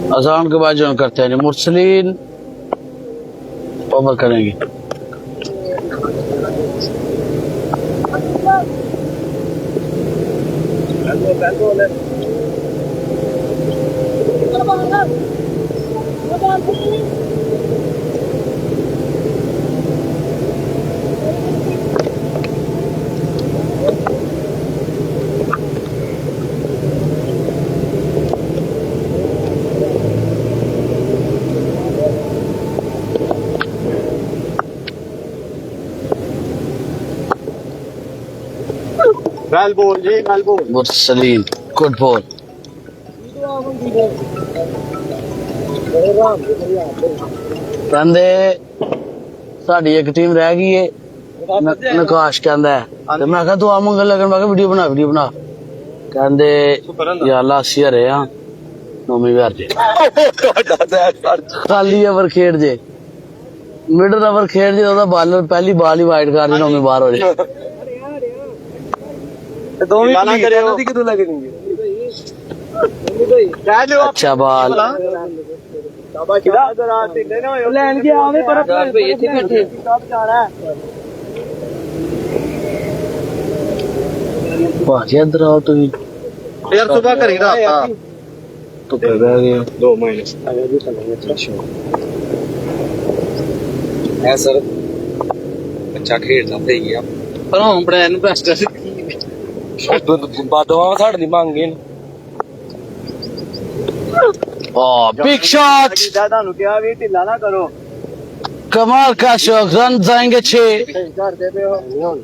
अजान के बाद जो हम करते हैं मुरसलीन तौबा करेंगे वेल बोल जी वेल बोल मुरसलीन गुड बॉल ਕਹਿੰਦੇ ਸਾਡੀ ਇੱਕ ਟੀਮ ਰਹਿ ਗਈ ਏ ਨਕਾਸ਼ ਕਹਿੰਦਾ ਤੇ ਮੈਂ ਕਿਹਾ ਤੂੰ ਆ ਮੰਗਲ ਲੱਗਣ ਮੈਂ ਕਿਹਾ ਵੀਡੀਓ ਬਣਾ ਕਹਿੰਦੇ ਯਾ ਅੱਲਾ ਅਸੀਂ ਹਰੇ ਆ ਨੌਵੀਂ ਵਾਰ ਜੇ ਖਾਲੀ ਓਵਰ ਖੇਡ ਜੇ ਮਿਡਲ ਓਵਰ ਖੇਡ ਜੇ ਉਹਦਾ ਬਾਲਰ ਪਹਿਲੀ ਬਾਲ ਹੀ ਵਾਈਡ ਕਰ ਦੇ ਨੌਵੀਂ ਬਾਹਰ ਹੋ ਜੇ ਦੋਵੇਂ ਨਾ ਕਰਿਓ ਉਹਨਾਂ ਦੀ ਕਿਦੋਂ ਲੱਗਣੀ ਹੈ अच्छा बाल ਲੈਣ ਕੇ ਆਵੇ ਪਰ ਭਈ ਇੱਥੇ ਬੈਠੇ ਭਾਜੀ ਇੱਧਰ ਆਓ ਤੁਸੀਂ ਯਾਰ ਸੁਬਾ ਘਰੀ ਰਾਤਾ ਧੁੱਪੇ ਬਹਿ ਗਏ 2 ਮਹੀਨੇ ਐ ਸਰ ਬੱਚਾ ਖੇਡਦਾ ਸਹੀ ਆ ਪਰ ਹੁਣ ਬੜਾ ਇਨਵੈਸਟਰ ਬਾਦਵਾ ਸਾਡੇ ਨਹੀਂ ਮੰਗੇ बिग शॉट ਤੁਹਾਨੂੰ ਕਿਹਾ ਵੀ ਢਿੱਲਾ ਨਾ ਕਰੋ कमाल का शॉट रन जाएंगे 6 ਘਰ ਦੇ ਪਏ ਹੋ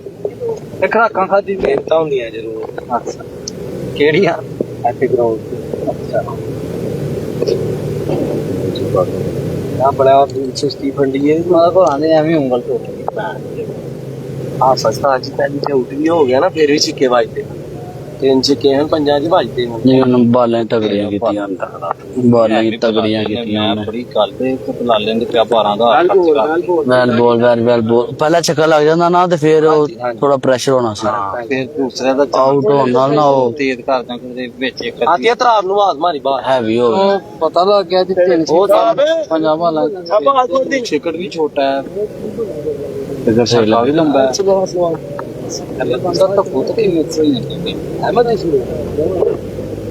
ਤੇ ਖਰਾਕਾਂ ਖਾਦੀ ਮਿਹਨਤਾਂ ਹੁੰਦੀਆਂ ਜ਼ਰੂਰ ਕਿਹੜੀਆਂ ਐਥੇ ਗਰਾਊਂਡ ਅੱਛਾ ਆ ਬੜਾ ਸੁਸਤੀ ਫੰਡੀ ਹੈ ਮਾਂ ਕੋ ਆਨੇ ਐਵੇਂ ਉਂਗਲ ਤੋਂ ਆ ਸਸਤਾ ਅੱਜ ਪਹਿਲੀ ਤੇ ਉੱਠ ਵੀ ਹੋ ਗਿਆ ਨਾ ਫਿਰ ਵੀ ਸਿੱਕੇ ਵੱਜਦੇ 3 ਸਿੱਕੇ ਹਨ 5 ਚ ਵੱਜਦੇ ਨੇ जिन्होंने बालें तगड़ियां कीतियां बालें तगड़ियां कीतियां ਬੜੀ ਗੱਲ ਤੇ ਲਾ ਲੈਂਦੇ ਪਿਆ 12 ਦਾ वेल बॉल पहला छक्का लग जांदा ना ते फिर थोड़ा प्रेशर होना सी ਫਿਰ ਦੂਸਰੇ ਦਾ आउट होने नाल ना वो ਤੇਜ਼ ਕਰਦਾ ਕਿ ਵਿੱਚ ਇੱਕ ਆਤੀ ਤਰਾਬ ਨੂੰ ਆਵਾਜ਼ ਮਾਰੀ ਬਾਹਰ हैवी हो गया ਪਤਾ ਲੱਗ ਗਿਆ ਕਿ 3 ਵਾਲਾ ਛਿਕੜ ਵੀ ਛੋਟਾ ਹੈ इधर से ਵੀ ਲੰਬਾ ਹੈ ਸਰ ਤਾਂ ਫੋਟੋ ਕਿ ਮਿਕਸ ਹੋਈ ਜਾਂਦੀ ਹੈ ਅਹਿਮਦ ਹੈ ਸ਼ੁਰੂ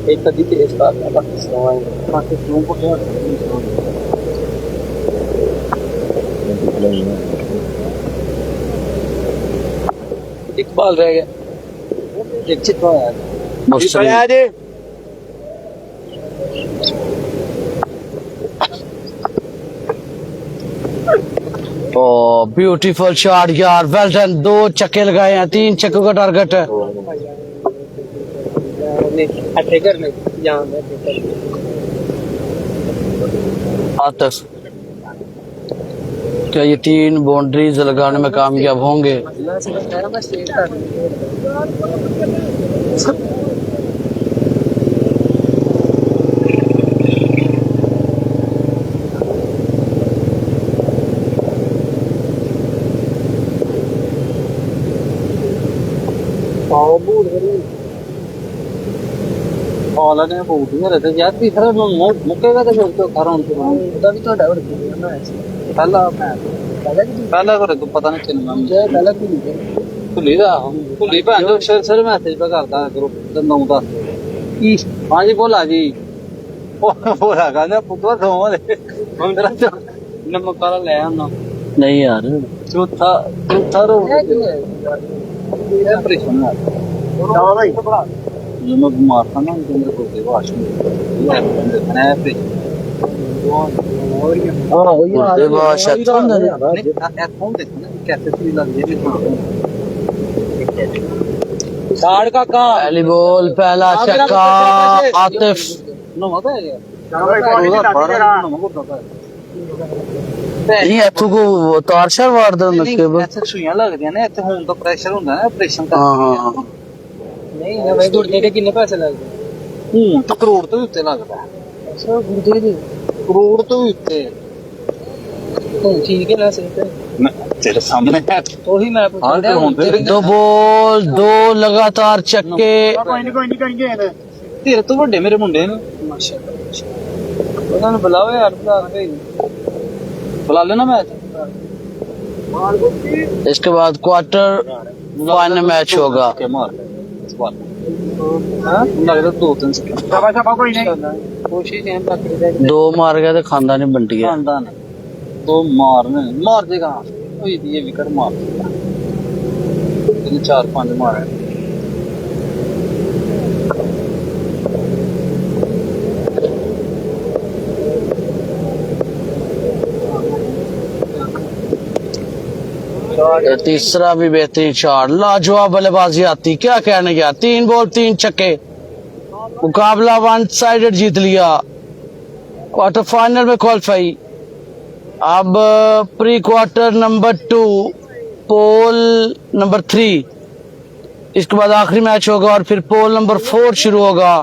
ਇੱਕ ਕਦੀ ਤੇ ਇਸ ਬਾਤ ਦਾ ਸਵਾਲ ਬਾਕੀ ਕਿਉਂ ਕੋ ਇੱਕ ਬਾਲ ਰਹਿ ਗਿਆ ਇੱਕ ਚਿੱਟਾ ਆਇਆ मुस्लिम ਜੀ ब्यूटीफुल शॉट यार वेल डन 2 छक्के लगाए हैं 3 छक्कों का टारगेट है अच्छे घर में आतिफ क्या ये 3 बाउंड्रीज लगाने में कामयाब होंगे ਬਾਲ ਨੇ ਬਹੁਤ ਹੀ ਰਹਿ ਯਾਰ ਤੀਸਰਾ ਮੁੱਕੇਗਾ ਤੇ ਫਿਰ ਤੋਂ ਕਰਾਂ ਤੋਂ ਉਹਦਾ ਵੀ ਤੁਹਾਡਾ ਵਰ ਗਿਆ ਪਹਿਲਾ ਪਹਿਲਾ ਕਰ ਤੂੰ ਪਤਾ ਨਹੀਂ ਕਿੰਨਾ ਜੇ ਪਹਿਲਾ ਕੀ ਭੁੱਲੀ ਭੈਣ ਜੋ ਸਰ ਮੈਸੇਜ ਪਾ ਕਰਦਾ ਗਰੁੱਪ ਦਾ ਨਾਮ ਦਾ ਕੀ ਹਾਂਜੀ ਬੋਲਾ ਜੀ ਬੋਲਾ ਕਹਿੰਦਾ ਪੁੱਤਰ ਦੋਵਾਂ ਦੇ ਮੰਦਰਾ ਨਮਕ ਵਾਲਾ ਲੈ ਆਉਣਾ नहीं यार ਚੌਥਾ ਰੋ ਇਹ ਪ੍ਰੇਸ਼ਨ ਆ ਭਾਈ ਜਦੋਂ ਮਾਰਤਾ ਨਾ ਅੰਦਰ ਕੋ ਦੇ ਵਾਸ਼ ਮੈਂ ਫਿਰ ये बहुत शक पहली बॉल पहला छक्का आतिफ नहीं इथों को तार शार वार दे ਨਹੀਂ केबल ਇੱਥੇ ਸੂਈਆਂ ਲੱਗਦੀਆਂ ਨੇ ਇੱਥੇ ਹੁਣ ਤਾਂ ਪ੍ਰੈਸ਼ਰ ਹੁੰਦਾ ਨਾ ਆਪਰੇਸ਼ਨ हाँ हाँ ਨਹੀਂ ਨਾ ਬਈ ਗੁਰਦੇ ਦੇ ਕਿੰਨੇ ਪੈਸੇ ਲੱਗਦੇ ਹੁਣ ਤਾਂ ਕਰੋੜ ਤੋਂ ਵੀ ਉੱਤੇ ਲੱਗਦਾ ਹੈ। ਅੱਛਾ ਗੁਰਦੇ ਦੇ ਕਰੋੜ ਤੋਂ ਵੀ ਉੱਤੇ ਹੁਣ ਠੀਕ ਹੈ ਨਾ ਸਹੀ ਤੇ ਤੇਰੇ ਸਾਹਮਣੇ ਹੈ ਉਹੀ ਮੈਂ ਪੁੱਛ ਹਾਂ ਤੇ ਰਿਹਾ ਹੁਣ ਤੇ दो बॉल दो लगातार चक्के ਤੇਰੇ ਤੋਂ ਵੱਡੇ ਮੇਰੇ ਮੁੰਡੇ ਨੇ ਮਾਸ਼ਾਅੱਲਾ ਉਹਨਾਂ ਨੂੰ ਬੁਲਾਓ ਯਾਰ ਬੁਲਾ ਕੇ ਬੁਲਾ ਲੈਣਾ ਮੈਚ इसके बाद क्वार्टर फाइनल मैच होगा ਕੇ ਮਾਰ ਸਵਾਲ ਹਾਂ ਲੱਗਦਾ 2-3 ਸਕਿੰਟ ਕੋਸ਼ਿਸ਼ ਹੈ ਬੱਕਰੀ ਦਾ दो मार गया तो खानदान ही बंट गया ਖਾਂਦਾ ਨੇ ਦੋ ਮਾਰਨੇ ਮਾਰ ਦੇਗਾ ਹੋਈ ਦੀ ਇਹ ਵਿਕਟ ਮਾਰ ਦੇਗਾ ਇਹਨੇ 4-5 ਮਾਰੇ तीसरा भी बेहतरीन शॉट लाजवाब बल्लेबाजी आती क्या कहने गया 3 बॉल 3 छक्के मुकाबला वन साइडेड जीत लिया क्वार्टर फाइनल में क्वालिफाई अब प्री क्वार्टर नंबर 2 पोल नंबर 3 इसके बाद आखिरी मैच होगा और फिर पोल नंबर 4 शुरू होगा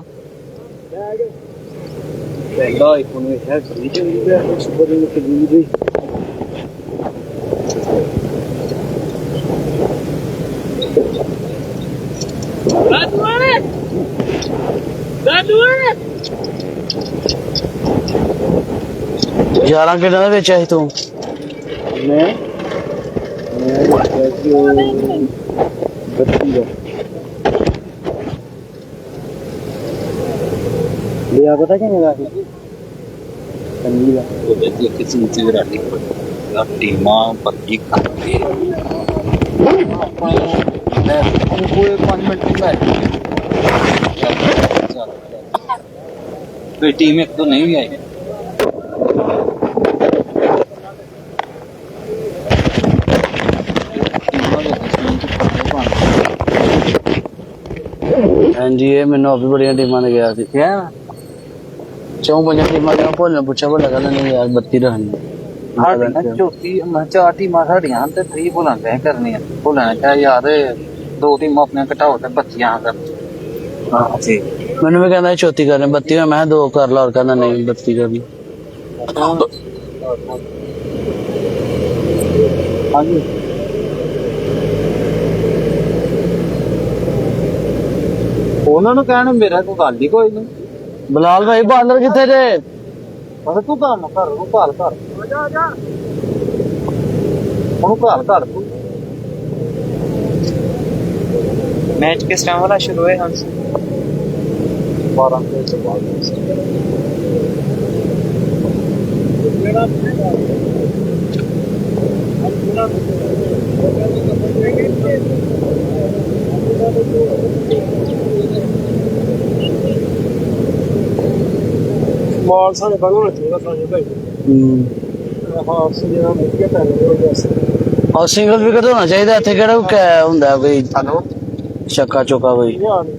यार कितना बेचा है तू ਲਿਆ ਪਤਾ ਕਿੰਨੇ ਦਾ ਕੰਨੀ ਦਾ ਉਹਦੇ ਤੇ ਕਿਸੇ ਚੀਜ਼ ਦੀ ਰਾਟੀ ਦਾ ਟੀਮਾਂ ਪੱਕੀ ਖਾਂਦੇ ਮੈਂ ਕੋਈ 5 ਮਿੰਟ ਦੀ ਮੈਚ ਕੋਈ ਟੀਮ ਇੱਕ ਤੋਂ ਨਹੀਂ ਵੀ ਆਈ हाँ जी ये मैंने अभी बढ़िया टीमां ने गया थी क्या चौं पंजा टीमां ने भोलने पूछा बोला कहना नहीं यार 32 रहनी ਸਾਡੀਆਂ ਚੌਥੀ ਚਾਰ ਟੀਮਾਂ ਸਾਡੀਆਂ ਤੇ 3 ਭੁੱਲਾਂ ਤੈਅ ਕਰਨੀਆਂ ਭੁੱਲਣਾ ਚਾਹ ਯਾਰ 2 ਟੀਮਾਂ ਆਪਣੀਆਂ ਘਟਾਓ ਤੇ 32 ਕਰ ਹਾਂ ਜੀ मैंने भी कहना चौथी करने 32 में मैं 2 कर ला और कहना नहीं 32 करनी ਹਾਂਜੀ ਉਹਨਾਂ ਨੂੰ ਕਹਿਣ ਮੇਰਾ ਕੋਈ ਗੱਲ ਹੀ ਕੋਈ ਨਹੀਂ बिलाल भाई बॉलर कितने जे ਬਸ ਤੂੰ ਕੰਮ ਕਰ ਉਹਨੂੰ ਘਾਲ ਕਰ ਉਹਨੂੰ ਘਾਲ ਕਰ ਤੂੰ मैच किस टाइम वाला शुरू है हमसे 12 ਤੋਂ ਬਾਅਦ ਮਾਲ ਸਾਨੂੰ ਬਣਾਉਣਾ ਚਾਹੀਦਾ ਸਾਨੂੰ ਭਾਈ ਹਾਂ ਸੁਣਿਆ ਮੈਂ ਕੀ ਕਰ ਰਿਹਾ ਹਾਂ और सिंगल विकेट होना चाहिए इतने केड़ा हुंदा कोई ਹੈਲੋ छक्का चौका कोई ਯਾਰ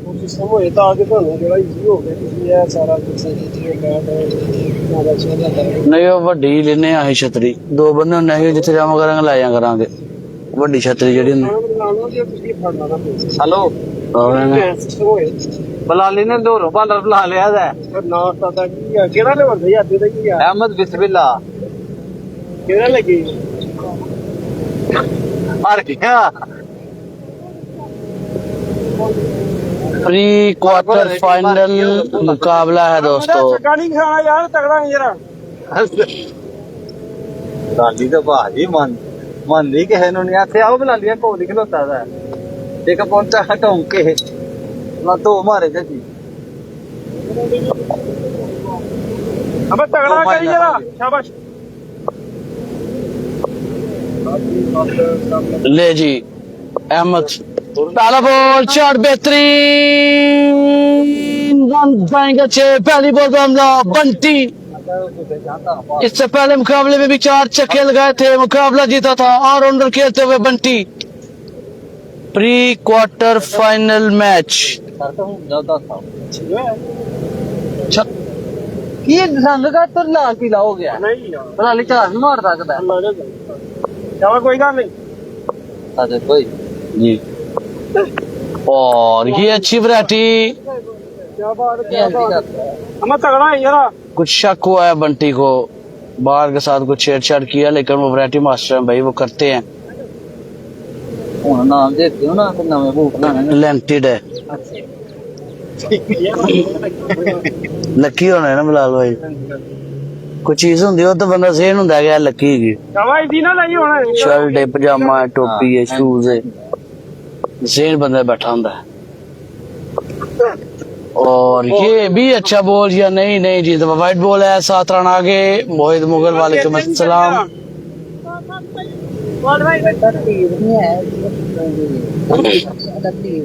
ਉਹ ਸਿਸਟਮ ਹੋਏ ਤਾਂ ਅੱਗੇ ਤੁਹਾਨੂੰ ਜਿਹੜਾ ਈਜ਼ੀ ਹੋ ਗਿਆ ਤੁਸੀਂ ਇਹ ਸਾਰਾ ਕੁਝ ਸਹੀ ਜਿਵੇਂ ਮੈਂ ਦਾ ਚੇਂਜ ਕਰ नहीं वो वड्डी लेने आही छतरी 2 बंदे होने ही जिथे जामा करांगे लाया करांगे वड्डी छतरी जेडी हुंदी ਬਣਾਉਣਾ ਜੇ ਤੁਸੀਂ ਫੜਨਾ ਨਾ ਪਵੇ ਹੈਲੋ ਸਿਸਟਮ ਹੋਏ ਬਲਾਲੀ ਨੇ ਦੋਰੋਂ ਬਾਲਰ ਬੁਲਾ ਲਿਆ ਹੈ ਫਿਰ ਨਾ ਪਤਾ ਕੀ ਆ ਕਿਹੜਾ ਲੈਵਲ ਦਾ ਯਾਰ ਤੇ ਕੀ ਆ ਅਹਿਮਦ ਬਿਸਮਿਲ੍ਲਾ ਕਿਹੜਾ ਲੱਗੀ ਹਾਰ ਗਿਆ प्री क्वार्टर फाइनल मुकाबला है दोस्तों ਚੰਗਾ ਨਹੀਂ ਖਾਣਾ ਯਾਰ ਤਗੜਾ ਨਹੀਂ ਜਰਾ ਬਲਾਲੀ ਤਾਂ ਬਾਜੀ ਮੰਨਦੀ ਕਿਸੇ ਨੂੰ ਨਹੀਂ ਆਖਿਆ ਉਹ ਬਲਾਲੀਆ ਕੋਲ ਖਲੋਤਾ ਦਾ ਇੱਕ ਪਹੁੰਚਾ ਹਟਾਉਂ ਕੇ ਨਾ ਦੋ ਮਾਰੇ ਜੀ ਅਬੇ ਤਗੜਾ ਕਰੀ ਜਰਾ ਸ਼ਾਬਾਸ਼ ले जी अहमद पहला बॉल शॉट बेहतरीन रन जाएंगे 6 पहली बॉल पर हमला बंटी इससे पहले मुकाबले में भी 4 छक्के लगाए थे मुकाबला जीता था ऑलराउंडर खेलते हुए Bunty pre quarter final match की रंग का तो लाल पीला हो गया नहीं यार लाली चार नहीं मार सकता अल्लाह ने चलो कोई गल नहीं अरे कोई जी। और ये अच्छी वैरायटी, क्या बात है ये ऐसी करता है हम तगड़ा है यार कुछ शक हुआ है बंटी को, बाहर के साथ कुछ छेड़छाड़ किया, लेकिन वो वैरायटी मास्टर हैं भाई, वो करते हैं। ਹੁਣ ਨਾਮ ਦੇਖਦੇ ਹੋ ਨਾ ਤੇ ਨਵੇਂ ਬੂਟ ਲਾਣੇ लैंटेड है, लकी होना है ना बिलाल भाई, कुछ चीज होंगी वो तो बंदा सेहन होंगे कि लकी की दवाई दी ना नहीं होना शर्ट है, पजामा है, टोपी है, शूज है, सेहन बंदा बैठा होंगे। और ये भी अच्छा बोल या नहीं नहीं जी, तो वाइट बॉल है 7 रन आगे। मोहित मुगल वालेकुम अस्सलाम। ਤਰਤੀਬ ਨਹੀਂ ਹੈ ਤਰਤੀਬ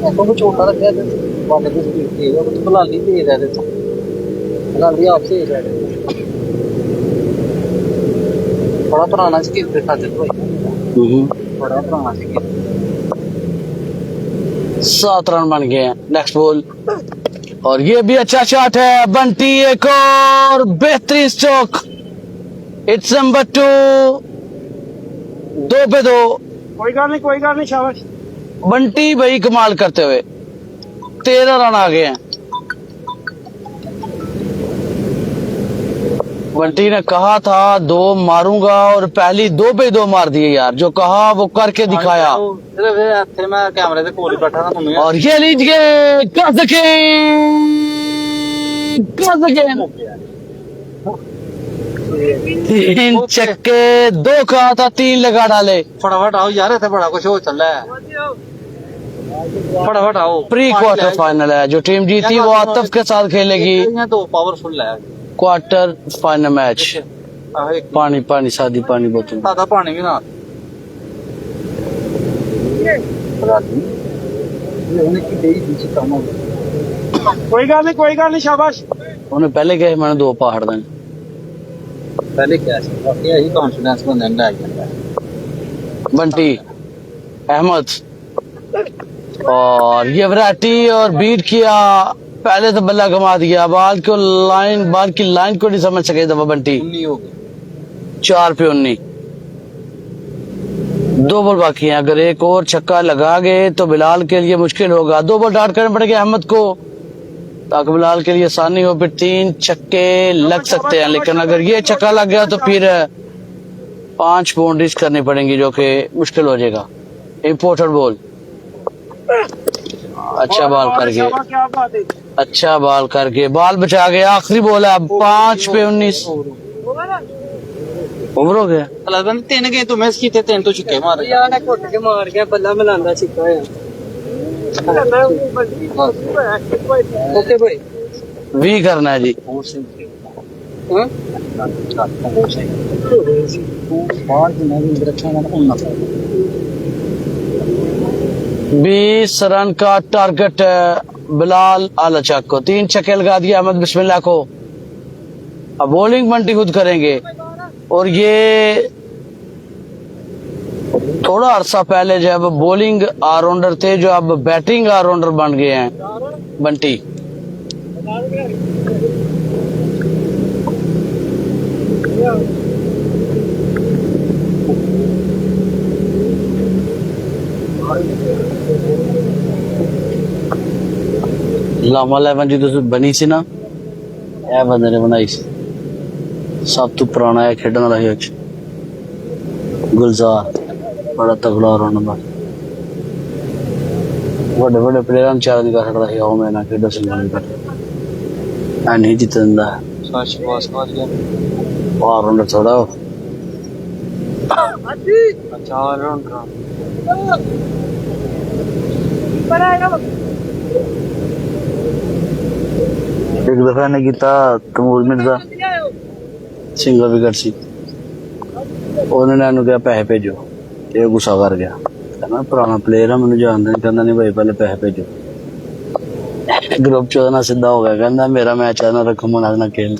ਉਹ ਛੋਟਾ ਰੱਖਿਆ ਤੇ ਬਾਲੇ ਦੀ ਸਪੀਡ ਤੇ ਉਹ ਬਲਾਲੀ ਦੇ ਰਿਹਾ ਤੇ ਬਲਾਲੀ ਆਪਸੇ ਹੀ ਰਿਹਾ बड़ा पुराना स्कीम देखा थे भाई बड़ा पुराना स्कीम 7 रन बन गए हैं। नेक्स्ट बॉल, और ये भी अच्छा शॉट है बंटी, एक और बेहतरीन स्ट्रोक। इट्स नंबर 2, 2 पे 2। कोई गल नहीं शाबाश बंटी भाई कमाल करते हुए 13 रन आ गए हैं। बंटी ने कहा था 2 मारूंगा और पहली 2 पे 2 मार दिए यार, जो कहा वो करके दिखाया। सिर्फ ਇੱਥੇ ਮੈਂ ਕੈਮਰੇ ਦੇ ਕੋਲ ਹੀ ਬੈਠਾ था मम्मी और ये लीजिए कस के 3 छक्के 2 कहा था, 3 लगा डाले। फटाफट आओ यार इतने बड़ा कुछ हो चल रहा है फटाफट आओ प्री क्वार्टर फाइनल है, जो टीम जीती वो आतिफ के साथ खेलेगी ये तो पावरफुल है क्वार्टर फाइनल मैच। पानी पानी सादी पानी बोतल। सादा पानी भी ना कोई गल नहीं शाबाश उन्हें पहले कहे मैंने 2 पहाड़ देने। पहले क्या यही कॉन्फिडेंस बंदे में आ जाता है बंटी अहमद, और ये वैरायटी और बीट किया, पहले तो बल्ला घुमा दिया, बाल की लाइन को नहीं समझ सके दफा बंटी। 19 हो गए 4 पे 19, 2 बॉल बाकी हैं। अगर एक और छक्का लगा गए तो बिलाल के लिए मुश्किल होगा। 2 बॉल डाट करने पड़ेंगे अहमद को ताकि बिलाल के लिए आसानी हो। फिर 3 छक्के लग सकते हैं, लेकिन अगर ये छक्का लग गया तो फिर 5 बाउंड्रीज करनी पड़ेंगी, जो कि मुश्किल हो जाएगा। इम्पोर्टेंट बॉल, अच्छा बॉल करके, क्या बात है अच्छा बॉल करके बॉल बचा गया। आखिरी बॉल है अब 5 पे 19 ओवर हो गया। लगन 3 गेंद तो मैच कीते 3 तो छक्के मार यार ने घुट के मार गया बल्ला मिलांदा छिक्का है ओके भाई वी करना है जी। हां 20 रन का टारगेट है बिलाल आलचक को। 3 छक्के लगा दिया अहमद बिस्मिल्लाह को। अब बॉलिंग बंटी खुद करेंगे, और ये थोड़ा अरसा पहले जब बॉलिंग ऑलराउंडर थे, जो अब बैटिंग ऑलराउंडर बन गए हैं बंटी। लामा 11 जी तो बनी सी ना, यह बंदे ने बनाई सी। सब तो पुराना है खेडन वाला ही गुलजार, बड़ा तगड़ा ऑलराउंडर, बड़े बड़े प्लेयर चार नहीं कर सकता है। मैं ना खेडो से नहीं कर नहीं जीतता है ऑलराउंडर थोड़ा हो। अच्छा ऑलराउंडर एक दफा ने किया तमूल मिर्जा सिंगल विकेट सी, उन्होंने कहा पैसे भेजो, ये गुस्सा कर गया, कहना पुराना प्लेयर है मैंने जानते नहीं, कहना नहीं भाई पहले पैसे भेजो। ग्रुप च ना सीधा हो गया, कहना मेरा मैच है ना रखो मना ना खेल,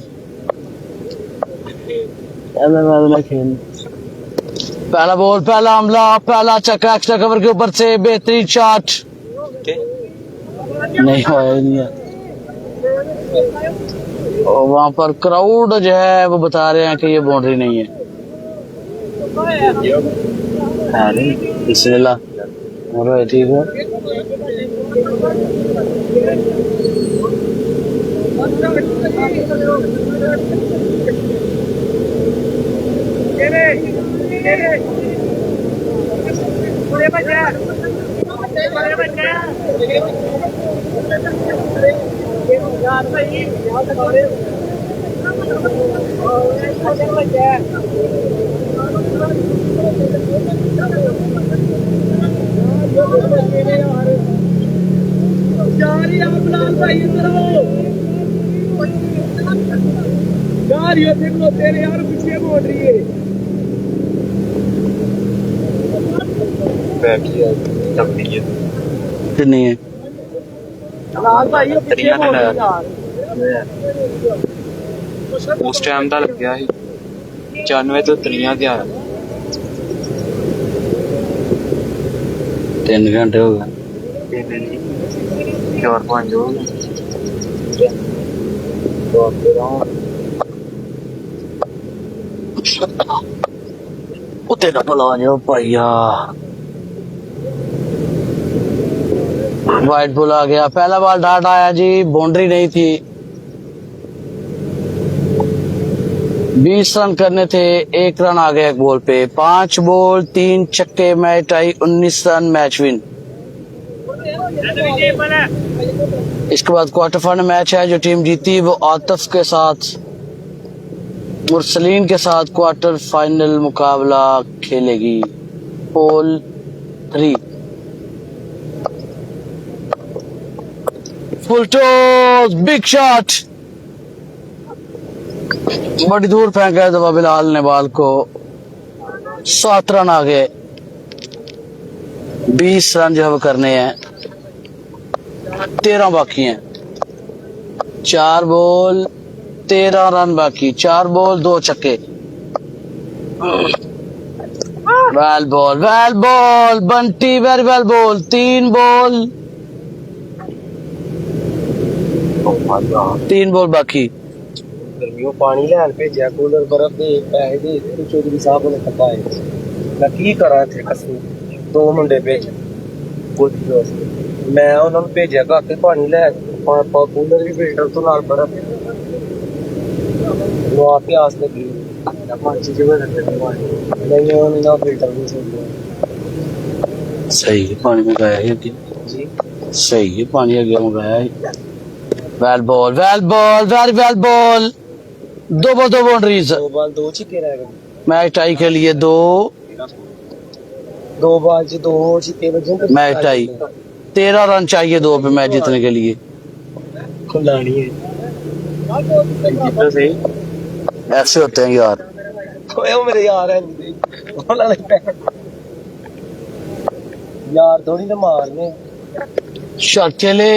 खेल। पहला बॉल, पहला हमला, पहला चक्का एक्स्ट्रा कवर के ऊपर से बेहतरीन शॉट, नहीं हुआ नहीं है। और वहां पर क्राउड जो है वो बता रहे हैं कि ये बाउंड्री नहीं है। बिस्मिल्लाह, और ठीक है। यार ये देखो तेरे यार पीछे बोल रही है नहीं है। लाल भाई ये पीछे बोल रही है यार उस टाइम ਦਾ ਲੱਗਿਆ ਸੀ 94 ਤੋਂ 3 ਤੇ ਆਇਆ 3 घंटे हो गए। 4-5 ਹੋ ਗਏ ਉਹ ਤੇਰਾ ਭਲਾ ਜੋ ਭਈਆ। वाइट बॉल आ गया, पहला बॉल डाट आया जी, बाउंड्री नहीं थी। 20 रन करने थे, 1 रन आ गया एक बॉल पे। 5 बॉल 3 छक्के, match tie, 19 run, match win. इसके बाद क्वार्टर फाइनल मैच है, जो टीम जीती वो आतिफ के साथ मुरसलीन के साथ क्वार्टर फाइनल मुकाबला खेलेगी। पोल 3 फुल टॉस, बिग शॉट, बड़ी दूर फेंका है दबा बिलाल ने बॉल को। 7 रन आ गए, 20 रन जो है वो करने हैं, 13 बाकी हैं। 4 बॉल 13 रन बाकी, 4 बॉल 2 छक्के। Well ball Bunty, very well ball. 3 ball 3 ball बाकी। गर्मियों पानी लैन भेजा, कूलर बर्फ दे पैसे दे तो चौधरी साहब ने पता है मैं की करा थे कसम। 2 मुंडे भेजे मैं उन्होंने भेजा घर ते पानी लै कूलर भी फिल्टर तो नाल बर्फ वो आपे आस लगी नहीं ना फिल्टर नहीं सुन सही है, पानी मंगाया है जी, सही है, पानी आ गया मंगाया है। Well ball very well ball. 2 ball 2 boundaries. 2 ball 2 छक्के रह गए। मैच टाई के लिए 2 बॉल से 2 छक्के बचे। मैच टाई, 13 रन चाहिए 2 पे मैच जीतने के लिए। खुलानी है तो सही ऐसे होते हैं यार। ओए वो मेरे यार है यार थोड़ी ना मारने। चल चले,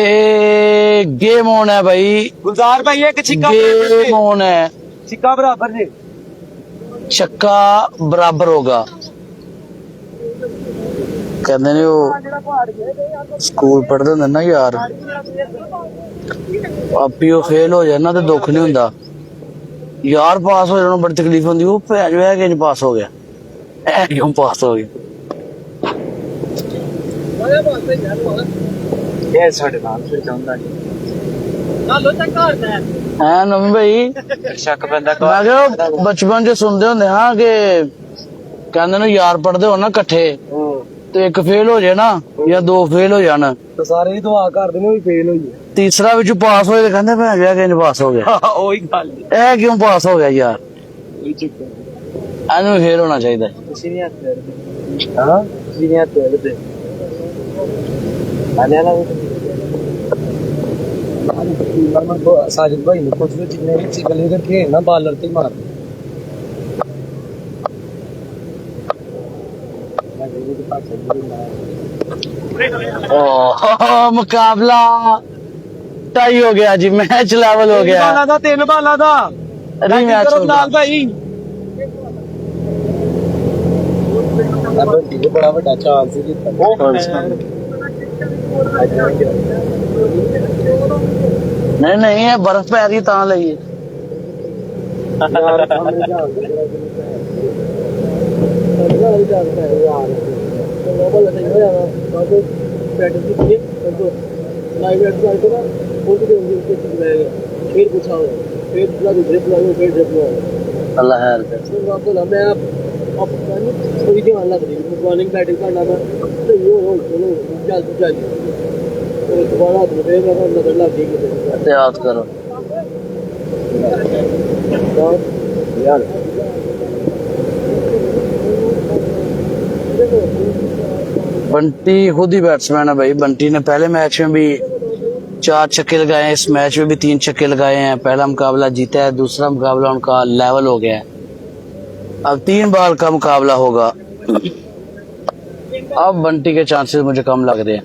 गेम ऑन है भाई, गुलजार भाई एक छिक्का गेम ऑन है। छिक्का बराबर जी, छक्का बराबर होगा। कहते ने वो स्कूल पढ़ते होंगे ना यार, आपी वो फेल हो जाए ना तो दुख नहीं होंदा यार, पास हो जाना बड़ी तकलीफ होंदी। वो भैन जो है कि नहीं पास हो गया, है क्यों पास हो गया। ਇਹ ਸਾਡੇ ਨਾਲ ਫਿਰ ਜਾਂਦਾ ਨਹੀਂ है नवी भाई, ਸ਼ੱਕ ਪੈਂਦਾ मैं क्या बचपन च सुनते होंगे हाँ कि कहते ने यार पढ़ते हो ना कट्ठे तो एक फेल हो जाए ना या 2 फेल हो जान तो सारे ही दुआ करते ने भी फेल होई है। तीसरा विच पास होए तो कहते भैन जो है कि नहीं पास हो गया। ओही गल ए क्यों पास हो गया यार, ओही चक्कर एनू फेल होना चाहिए। ਤੁਸੀਂ ਨਹੀਂ ਹੱਥ ਹਾਂ ਤੁਸੀਂ ਨਹੀਂ ਹੱਥ ਦੇ ਆਲੇ ਵਾਲਾ साजिद भाई ने कुछ भी जितने भी गले करके ना बॉलर ते मार मुकाबला टाई हो गया जी, मैच लेवल हो गया। 3 बाला दा रीमैच हो गया। भाई बड़ा बड़ा चांस है नहीं नहीं है बर्फ पै रही तां लई है। यार सामने जा यार नॉर्मल नहीं हो जाना बाकी बैटरी की तो लाइव एड कर ना बोल के फिर पूछा फिर पूरा ड्रिप लो फिर ड्रिप लो अल्लाह खैर करे। फिर आपको ना मैं आप थोड़ी देर वाला करी मॉर्निंग बैटिंग करना मैं तो यो हो चलो चल तो दोबारा तो फिर मैं नजर लग गई याद करो यार बंटी खुद ही बैट्समैन है भाई। बंटी ने पहले मैच में भी 4 छक्के लगाए हैं, इस मैच में भी 3 छक्के लगाए हैं। पहला मुकाबला जीता है, दूसरा मुकाबला उनका लेवल हो गया है। अब 3 बॉल का मुकाबला होगा। अब बंटी के चांसेस मुझे कम लग रहे हैं।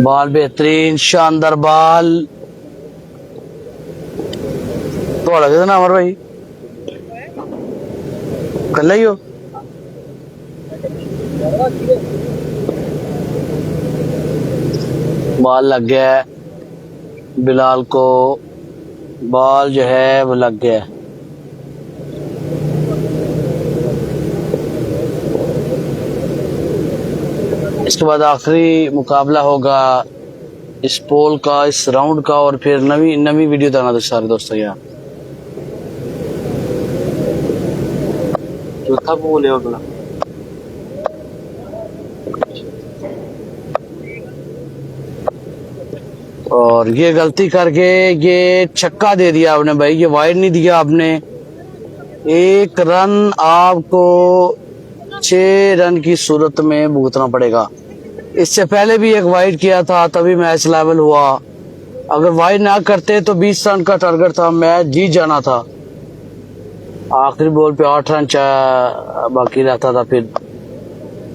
बॉल बेहतरीन शानदार बॉल थोड़ा कितना अमर भाई कल ही हो बॉल लग गया है बिलाल को। बॉल जो है वो लग गया है। इसके बाद आखिरी मुकाबला होगा इस पोल का, इस राउंड का, और फिर नवी वीडियो देना तो सारे दोस्तों यार। चौथा बोल है अगला और ये गलती करके ये छक्का दे दिया आपने भाई, ये वाइड नहीं दिया आपने। 1 रन आपको 6 रन की सूरत में भुगतना पड़ेगा। इससे पहले भी एक वाइड किया था तभी मैच लेवल हुआ। अगर वाइड ना करते तो 20 रन का टारगेट था, मैच जीत जाना था। आखिरी बॉल पे 8 रन बाकी रहता था फिर,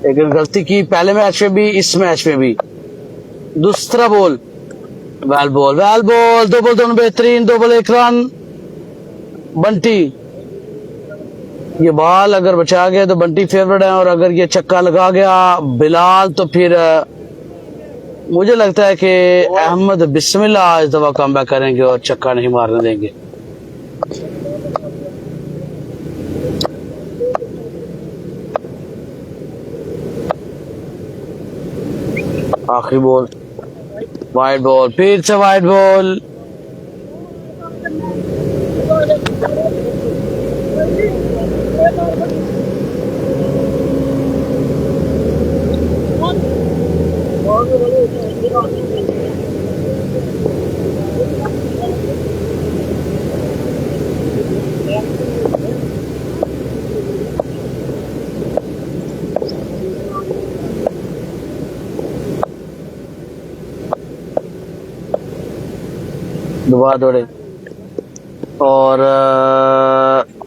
लेकिन गलती की पहले मैच में भी इस मैच में भी। दूसरा बॉल वेल बॉल 2 बॉल दोनों बेहतरीन, 2 बॉल 1 रन। बंटी ये बॉल अगर बचा गया तो बंटी फेवरेट है, और अगर ये छक्का लगा गया बिलाल तो फिर मुझे लगता है कि अहमद बिस्मिल्लाह इस दफा कमबैक करेंगे और छक्का नहीं मारने देंगे। आखिरी बॉल वाइड बॉल, फिर से वाइड बॉल। दोबारा दौड़े और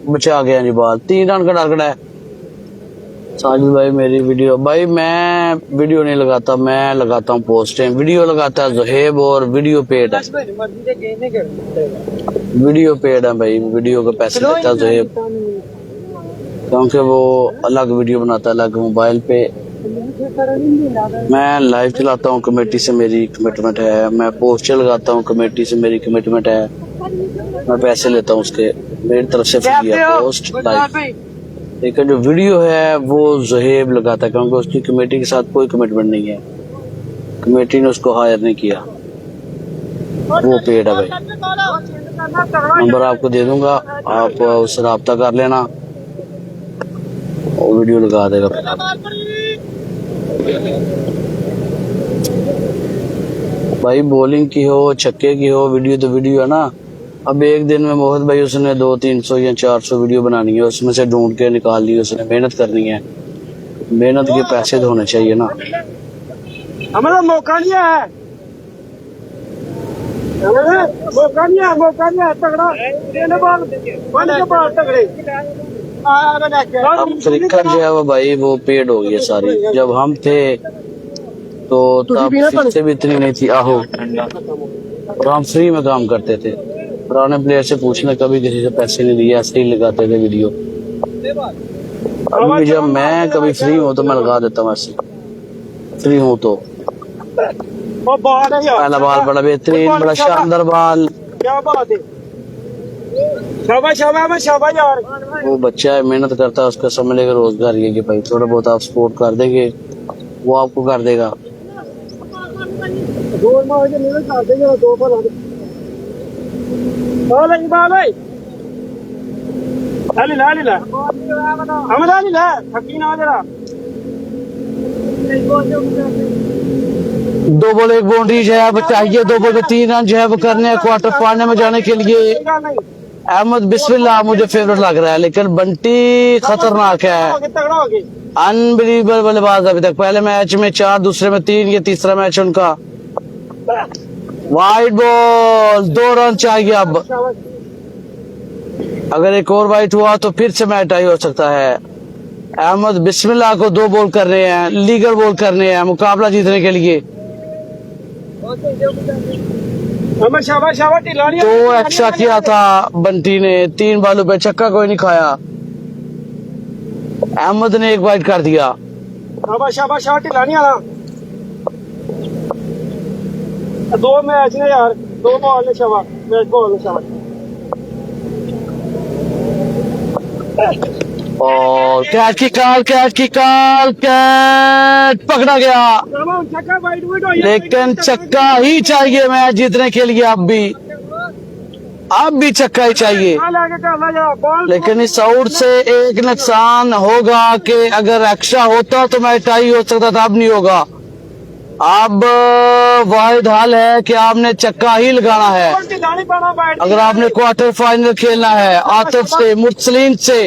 बचा गया जी बॉल। 3 रन का टारगेट है। साजिद भाई मेरी वीडियो, भाई मैं वीडियो नहीं लगाता, मैं लगाता हूँ पोस्टें। वीडियो लगाता है ज़ुहैब और वीडियो पेड है। वीडियो पेड है भाई, वीडियो के पैसे लेता है ज़ुहैब, क्योंकि वो अलग वीडियो बनाता है अलग मोबाइल पे। मैं लाइव चलाता हूँ, कमेटी से मेरी कमिटमेंट है। मैं पोस्टर लगाता हूँ, कमेटी से मेरी कमिटमेंट है। मैं पैसे लेता हूँ उसके, मेरी तरफ से फ्री है पोस्ट लाइव। लेकिन जो वीडियो है वो ज़ुहैब लगाता है, क्योंकि उसकी कमेटी के साथ कोई कमिटमेंट नहीं है। कमेटी ने उसको हायर नहीं किया, वो पेड है भाई। नंबर आपको दे दूंगा, आप उससे रब्ता कर लेना, वो वीडियो लगा देगा। भाई बॉलिंग की हो छक्के की हो, वीडियो तो वीडियो है ना। अब एक दिन में मोहित भाई उसने 200-300 या 400 वीडियो बनानी है, उसमें से ढूंढ के निकालनी है, उसने मेहनत करनी है। मेहनत के पैसे तो होने चाहिए ना। हमारा मौका नहीं है, मौका नहीं है तगड़ा तगड़े। अब क्रिकेट जो है वो भाई वो पेड हो गई है सारी। जब हम थे तो तब फीसें भी इतनी नहीं थी आहो, और हम फ्री में काम करते थे। पुराने प्लेयर से पूछना, कभी किसी से पैसे नहीं लिए, ऐसे ही लगाते थे वीडियो। अभी जब मैं कभी फ्री हूँ तो मैं लगा देता हूँ, ऐसे फ्री हूँ तो। वो बाल है यार, पहला बॉल बड़ा बेहतरीन, बड़ा शानदार बॉल। क्या बात है, शाबाश शाबाश शाबाश यार। वो बच्चा है, मेहनत करता है, उसका समझ लेकर रोजगार ये कि भाई थोड़ा बहुत आप सपोर्ट कर देंगे, वो आपको कर देगा। दो मार के नहीं खा देंगे, दो बाल है, बाल है। लाली ला हम लाली ला, थकी ना जरा। 2 बॉल 1 बाउंड्री जो है अब चाहिए, 2 बॉल 3 रन जो है वो करने हैं क्वार्टर फाइनल में जाने के लिए। अहमद बिस्मिल्लाह मुझे फेवरेट लग रहा है, लेकिन बंटी खतरनाक है, तगड़ा हो गया। अनबिलीवेबल बल्लेबाज अभी तक। पहले मैच में 4, दूसरे में 3, ये तीसरा मैच उनका। वाइड बॉल, 2 रन चाहिए अब। अगर एक और वाइट हुआ तो फिर से मैच टाई हो सकता है। अहमद बिस्मिल्लाह को 2 बॉल कर रहे हैं, लीगल बॉल करने हैं मुकाबला जीतने के लिए। 2 एक्स्ट्रा किया था बंटी ने, 3 बॉलों पे छक्का कोई नहीं खाया। अहमद ने 1 वाइट कर दिया। शाबाश टिलानी वाला। 2 मैच ने यार, 2 बॉल ने शाबाश, मैच बॉल ने शाबाश। और कैच की कॉल, कैच पकड़ा गया, लेकिन छक्का ही चाहिए मैच जीतने के लिए। अब भी छक्का ही चाहिए, लेकिन इस आउट से एक नुकसान होगा कि अगर एक्स्ट्रा होता तो मैच टाई हो सकता था, अब नहीं होगा। अब वाहिद हाल है कि आपने छक्का ही लगाना है अगर आपने क्वार्टर फाइनल खेलना है आतिफ से, मुरसलीन से।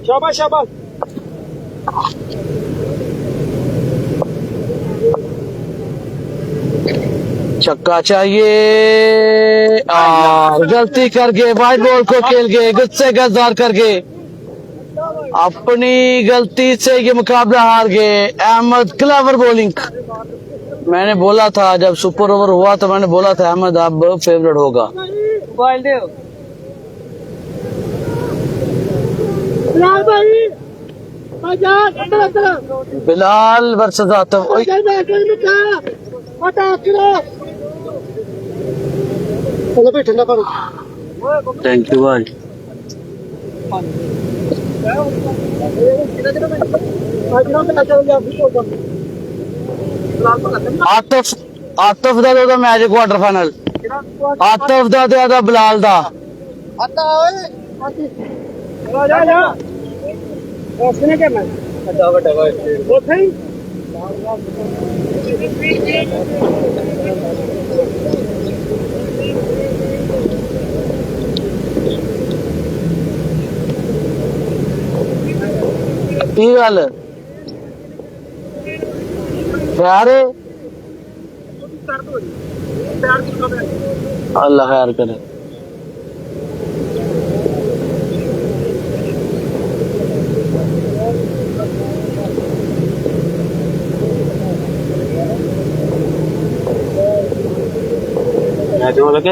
शाबाश शाबाश। छक्का चाहिए और गलती करके वाइट बॉल को खेल गए, गुस्से का इजहार करके अपनी गलती से ये मुकाबला हार गए। Ahmed clever bowling. मैंने बोला था जब सुपर ओवर हुआ तो मैंने बोला था अहमद अब फेवरेट होगा। Bilal versus Atif. Thank you भाई। आतिफ दा मैच क्वार्टर फाइनल, आतिफ दा बिलाल दा। की गल प्यार है, अल्लाह खैर करे।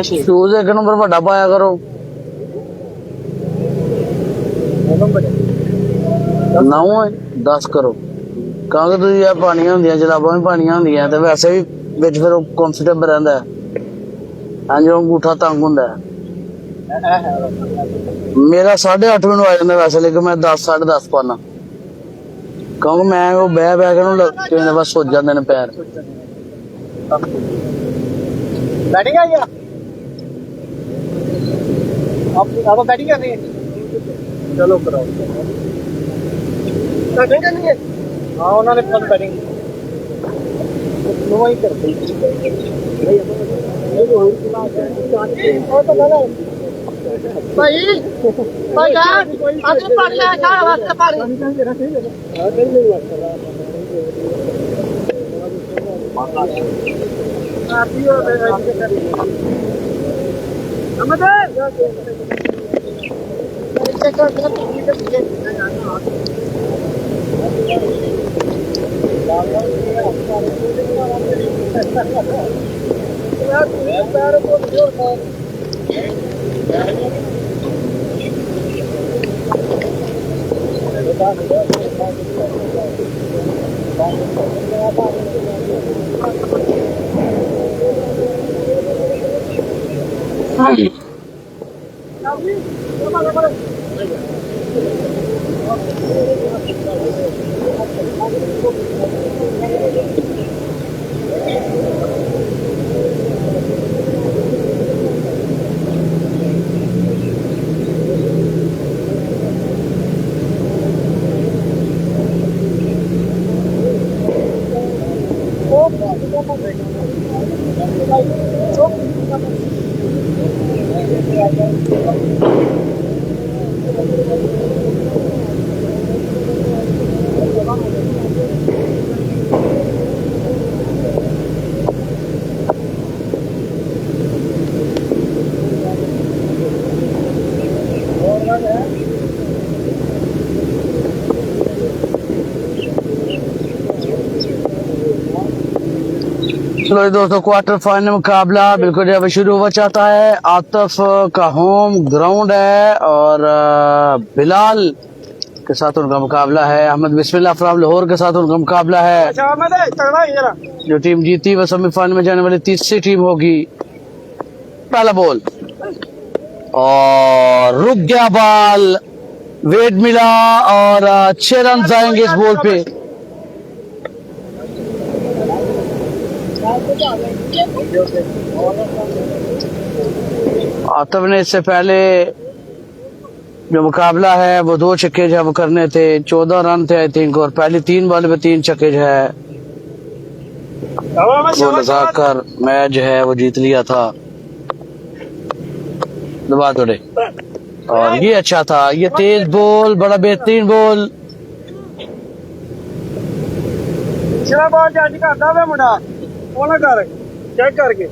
शूज 1 नंबर बड़ा पाया करो ना 10 करो, क्योंकि तुम यार पानिया होंगे जलाबा भी पानिया होंगे तो वैसे भी बिच फिर कॉन्फिडेंट रहता है। हाँ जो अंगूठा तंग होंगे। मेरा 8:30 मैनू आ जाता वैसे, लेकिन मैं 10 10:30 पाना, क्योंकि मैं वो बह के बस सोच जाते हैं पैर। बैटिंग आई है, आप बैटिंग करनी है, चलो कराओ। बैटिंग करनी है, हाँ उन्होंने फुल बैटिंग ही करती भाई यार आज पानी आया वास्ते पानी चलो ये दोस्तों, क्वार्टर फाइनल मुकाबला बिल्कुल अब शुरू हुआ चाहता है। आतिफ का होम ग्राउंड है और बिलाल के साथ उनका मुकाबला है। अहमद बिस्मिल्लाह फ्राम लाहौर के साथ उनका मुकाबला है। जो टीम जीती वह सेमीफाइनल में जाने वाली तीसरी टीम होगी। पहला बॉल और रुक गया बॉल, वेट मिला और 6 रन आएंगे इस बॉल पे। आतिफ ने इससे पहले जो मुकाबला है वो 2 छक्के जब करने थे, 14 रन थे आई थिंक, और पहली 3 बॉल में 3 छक्के जो है वो लगाकर मैच जो है वो जीत लिया था। दबा तोड़े और ये अच्छा था, ये तेज बॉल, बड़ा बेहतरीन बॉल। चेक करके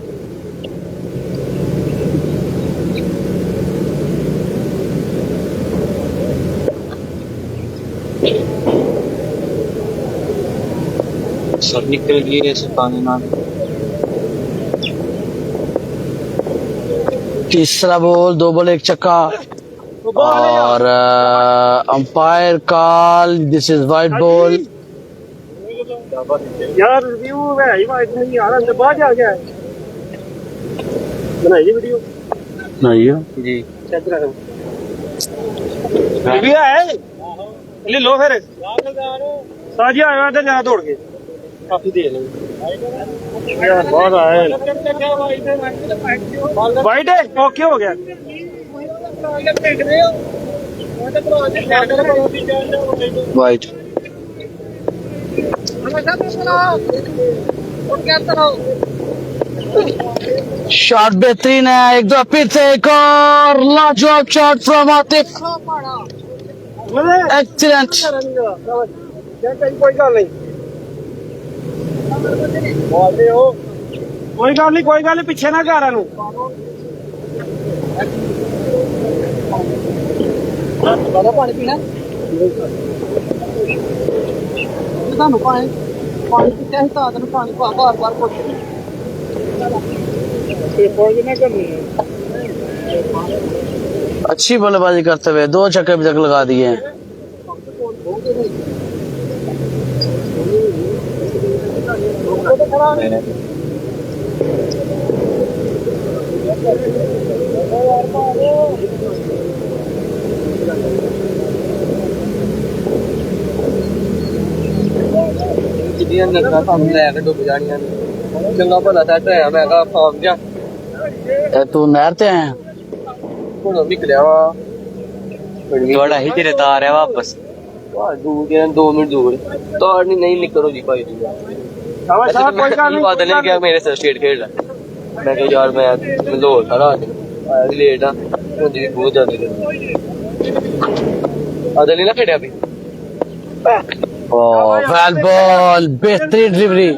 सब निकल गई ऐसे पानी ना। तीसरा बॉल, 2 बॉल 1 छक्का और umpire call this is white ball. यार रिव्यू है ही वाइट नहीं आ रहा, बाद आ गया है। बनाइए वीडियो नहीं जी चेक करो, रिव्यू है ले लो फिर। साजी आया इधर जा दौड़ के, काफी देर यार बहुत आए। वाइट है, ओके हो गया। वाइट शॉट बेहतरीन है, एक दो फिर से एक और लाजवाब शॉट फ्रॉम आतिफ, एक्सीलेंट। कोई गल नहीं, कोई गल नहीं, कोई गल नहीं, पिछे ना घर नू पानी पीना पानी पानी पीता है तो पानी बार बार अच्छी बल्लेबाजी करते हुए 2 छक्के अभी तक लगा दिए हैं। जिन्नियां नजर सामने लैके डुब जानियां चंगा भला सैट है। मैं कहा फार्म जा तू नहर ते आया ਹੁਣ ਨਿਕਲਿਆ ਵਾ थोड़ा ही तेरे तार है वापस दूर 2 मिनट दूर तार नहीं निकलो जी भाई। बादल ने क्या मेरे से स्टेट खेल रहा। मैं कहा यार मैं लाहौर खड़ा आज लेट आ मुझे बहुत ज्यादा आदल नहीं ना खेड़ा अभी। वेल बॉल, बेहतरीन डिलीवरी,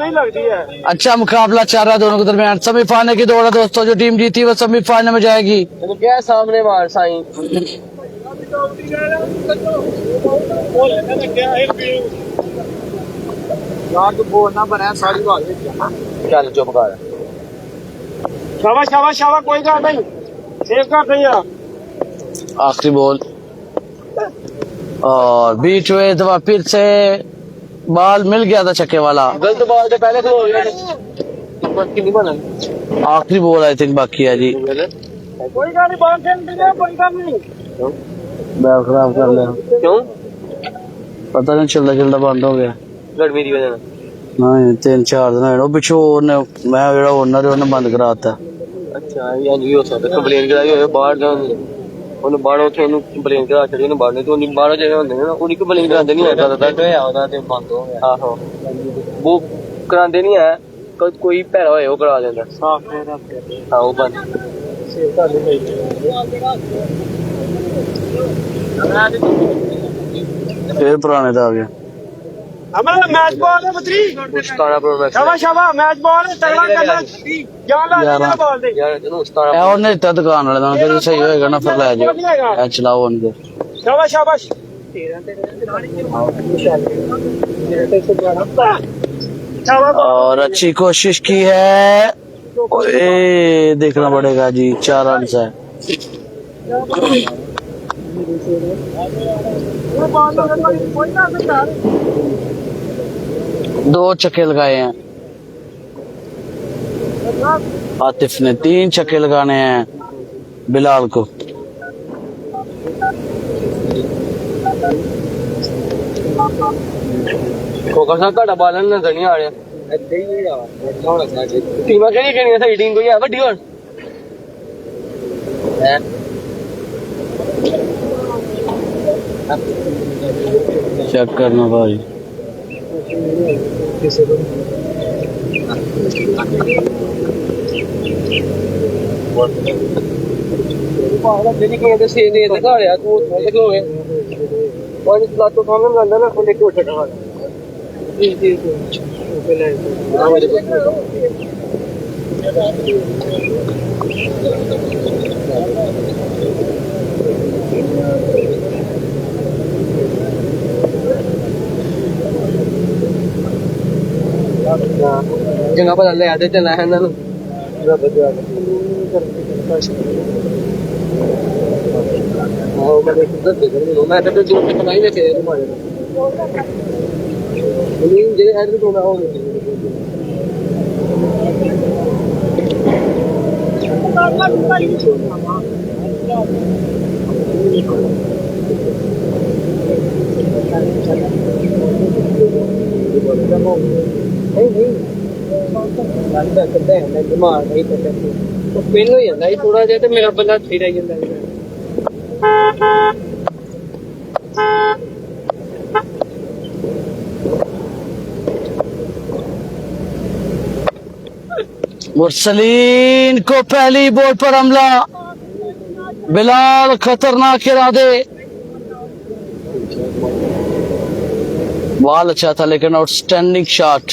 अच्छा मुकाबला चल रहा है दोनों के दरमियान। सेमीफाइनल की दौड़ है दोस्तों, जो टीम जीती वो सेमीफाइनल में जाएगी। क्या सामने मार साई यार तू बोलना बना सारी बात चल चुप कर। शाबाश शाबाश शाबाश, कोई गल नहीं, सेव कर दे यार। आखिरी बॉल और बीच हुए दफा फिर से बॉल मिल गया था छक्के वाला। गलत बॉल से पहले खलो गया कितनी बना। आखिरी बॉल आई थिंक बाकी है जी। कोई गाड़ी बांध दे, कोई काम नहीं। बैग खराब कर लिया, क्यों? पता नहीं चलता चलता बंद हो गया। गर्मी की वजह नहीं 3-4 दिन होए पिछू मैं जेड़ा ओनर है उन्हें बंद कराता। अच्छा ये भी हो सकता, कंप्लेन कराई होए बाहर जाओ ਉਹਨੂੰ ਬਾਹਰੋਂ ਉੱਥੇ ਉਹਨੂੰ ਕੰਪਲੇਨ ਕਰਾ ਛੜੀ ਉਹਨੂੰ ਬਾਹਰ ਨਹੀਂ ਤੇ ਉਹਨੇ ਬਾਹਰੋਂ ਜਿਹੜੇ ਹੁੰਦੇ ਨੇ ਨਾ ਉਹਨੀ ਕੰਪਲੇਨ ਕਰਾਉਂਦੇ ਨਹੀਂ ਹੈਗਾ ਤਾਂ ਹੋਇਆ ਉਹਦਾ ਤੇ ਬੰਦ ਹੋ ਗਿਆ। ਆਹੋ ਉਹ ਕਰਾਉਂਦੇ ਨਹੀਂ ਹੈ, ਕੋਈ ਭੈੜਾ ਹੋਏ ਉਹ ਕਰਾ ਦਿੰਦਾ ਸਾਫ ਹਾਂ ਉਹ ਬੰਦ फिर पुराने दा आ गया। हमारा मैच बॉल है बत्री, ਉਸਤਾਨਾ ਪ੍ਰੋਡਕਟ शाबाश शाबाश, मैच बॉल है, तगड़ा करना, जान ला यार, बॉल दे। ਯਾਰ ਜਦੋਂ ਉਸਤਾਨਾ ए ਉਹਨੇ ਦਿੱਤਾ ਦੁਕਾਨ ਵਾਲੇ ਦਾ, ਫਿਰ ਸਹੀ ਹੋਏਗਾ ਨਾ, ਫਿਰ ਲੈ ਜਾਓ ਇਹ ਚਲਾਓ ਉਹਨੇ। शाबाश शाबाश। और अच्छी कोशिश की है, ए देखना पड़ेगा जी, 4 रन है। दो छक्के लगाए हैं आतिफ ने, 3 छक्के लगाने हैं बिलाल को। ਕੋਕਾ ਸਾਹਿਬ ਤੁਹਾਡਾ ਬਾਲਣ ਨਜ਼ਰ ਨਹੀਂ ਆ ਰਿਹਾ ਇੱਥੇ ਹੀ ਆ ਹੁਣ ਸਾਡੇ ਟੀਮਾਂ ਕਿਹੜੀਆਂ ਸਹੀ ਟੀਮ ਕੋਈ ਆ ਵੱਡੀ ਹੁਣ चेक करना भाई, ਜਿਹੜੀ ਕਿ ਇਹਦੇ ਸੇ ਦੇ ਦਿਖਾਇਆ ਤੂੰ ਉੱਥੇ ਹੋਵੇ ਉਹ ਜਿਸ ਤੋਂ ਸਾਹਮਣੇ ਲੰਦਾ ਨਾ ਉਹਨੇ ਕੋਟ ਟਕਾ जी जी पहले ਜਗ੍ਹਾ ਪਤਾ ਲੈ ਆਦੇ ਚੱਲਣਾ ਹੈ ਇਹਨਾਂ ਨੂੰ ਆਹ ਮੈਂ ਕਿੱਧਰ ਤੇ ਕਰੂੰ ਮੈਂ ਤਾਂ ਜੋ ਤੇ ਕਮਾਈ ਲੈ ਕੇ ਮਾਰੇ ਨਹੀਂ ਜਿਹੜੇ ਐਡ ਤੋਂ ਨਾ ਹੋਵੇ ਪਹਿਲਾਂ ਹੀ ਜਾਂਦਾ ਥੋੜਾ ਜਿਹਾ ਤੇ ਮੇਰਾ ਬੰਦਾ ਠੀਕ ਰਹਿ ਜਾਂਦਾ मुरसलीन को पहली बॉल पर हमला, बिलाल खतरनाक इरादे। बॉल अच्छा था लेकिन outstanding shot.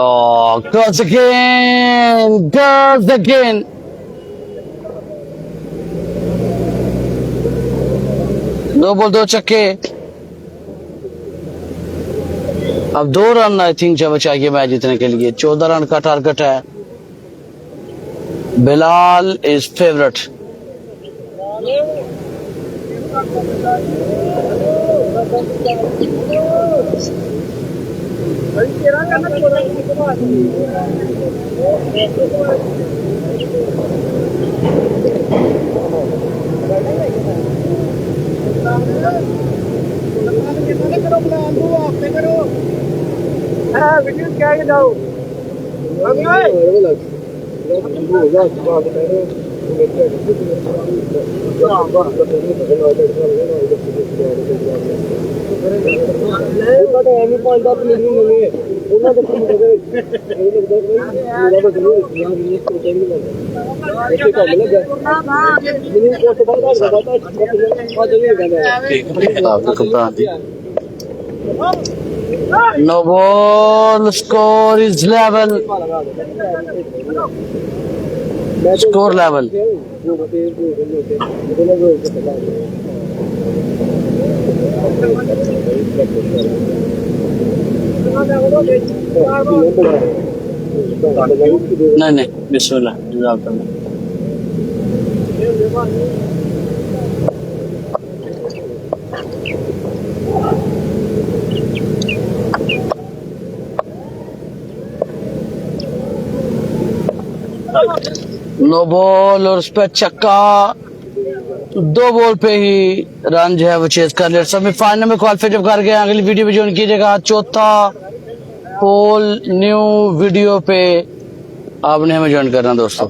Oh, goes again, goes again. दो बॉल 2 छक्के। अब 2 रन आई थिंक चाहिए मैच जीतने के लिए। 14 रन का टारगेट है। Bilal is favourite. क्या जाओ No ball, score is level. Score level. नहीं बिस्मिल्लाह। नो बॉल और उस पर छक्का, 2 बॉल पे ही रन जो है वो चेज कर लिया। सेमीफाइनल में क्वालिफाई जब कर गए, अगली वीडियो में ज्वाइन कीजिएगा। चौथा पोल न्यू वीडियो पे आपने हमें ज्वाइन करना दोस्तों।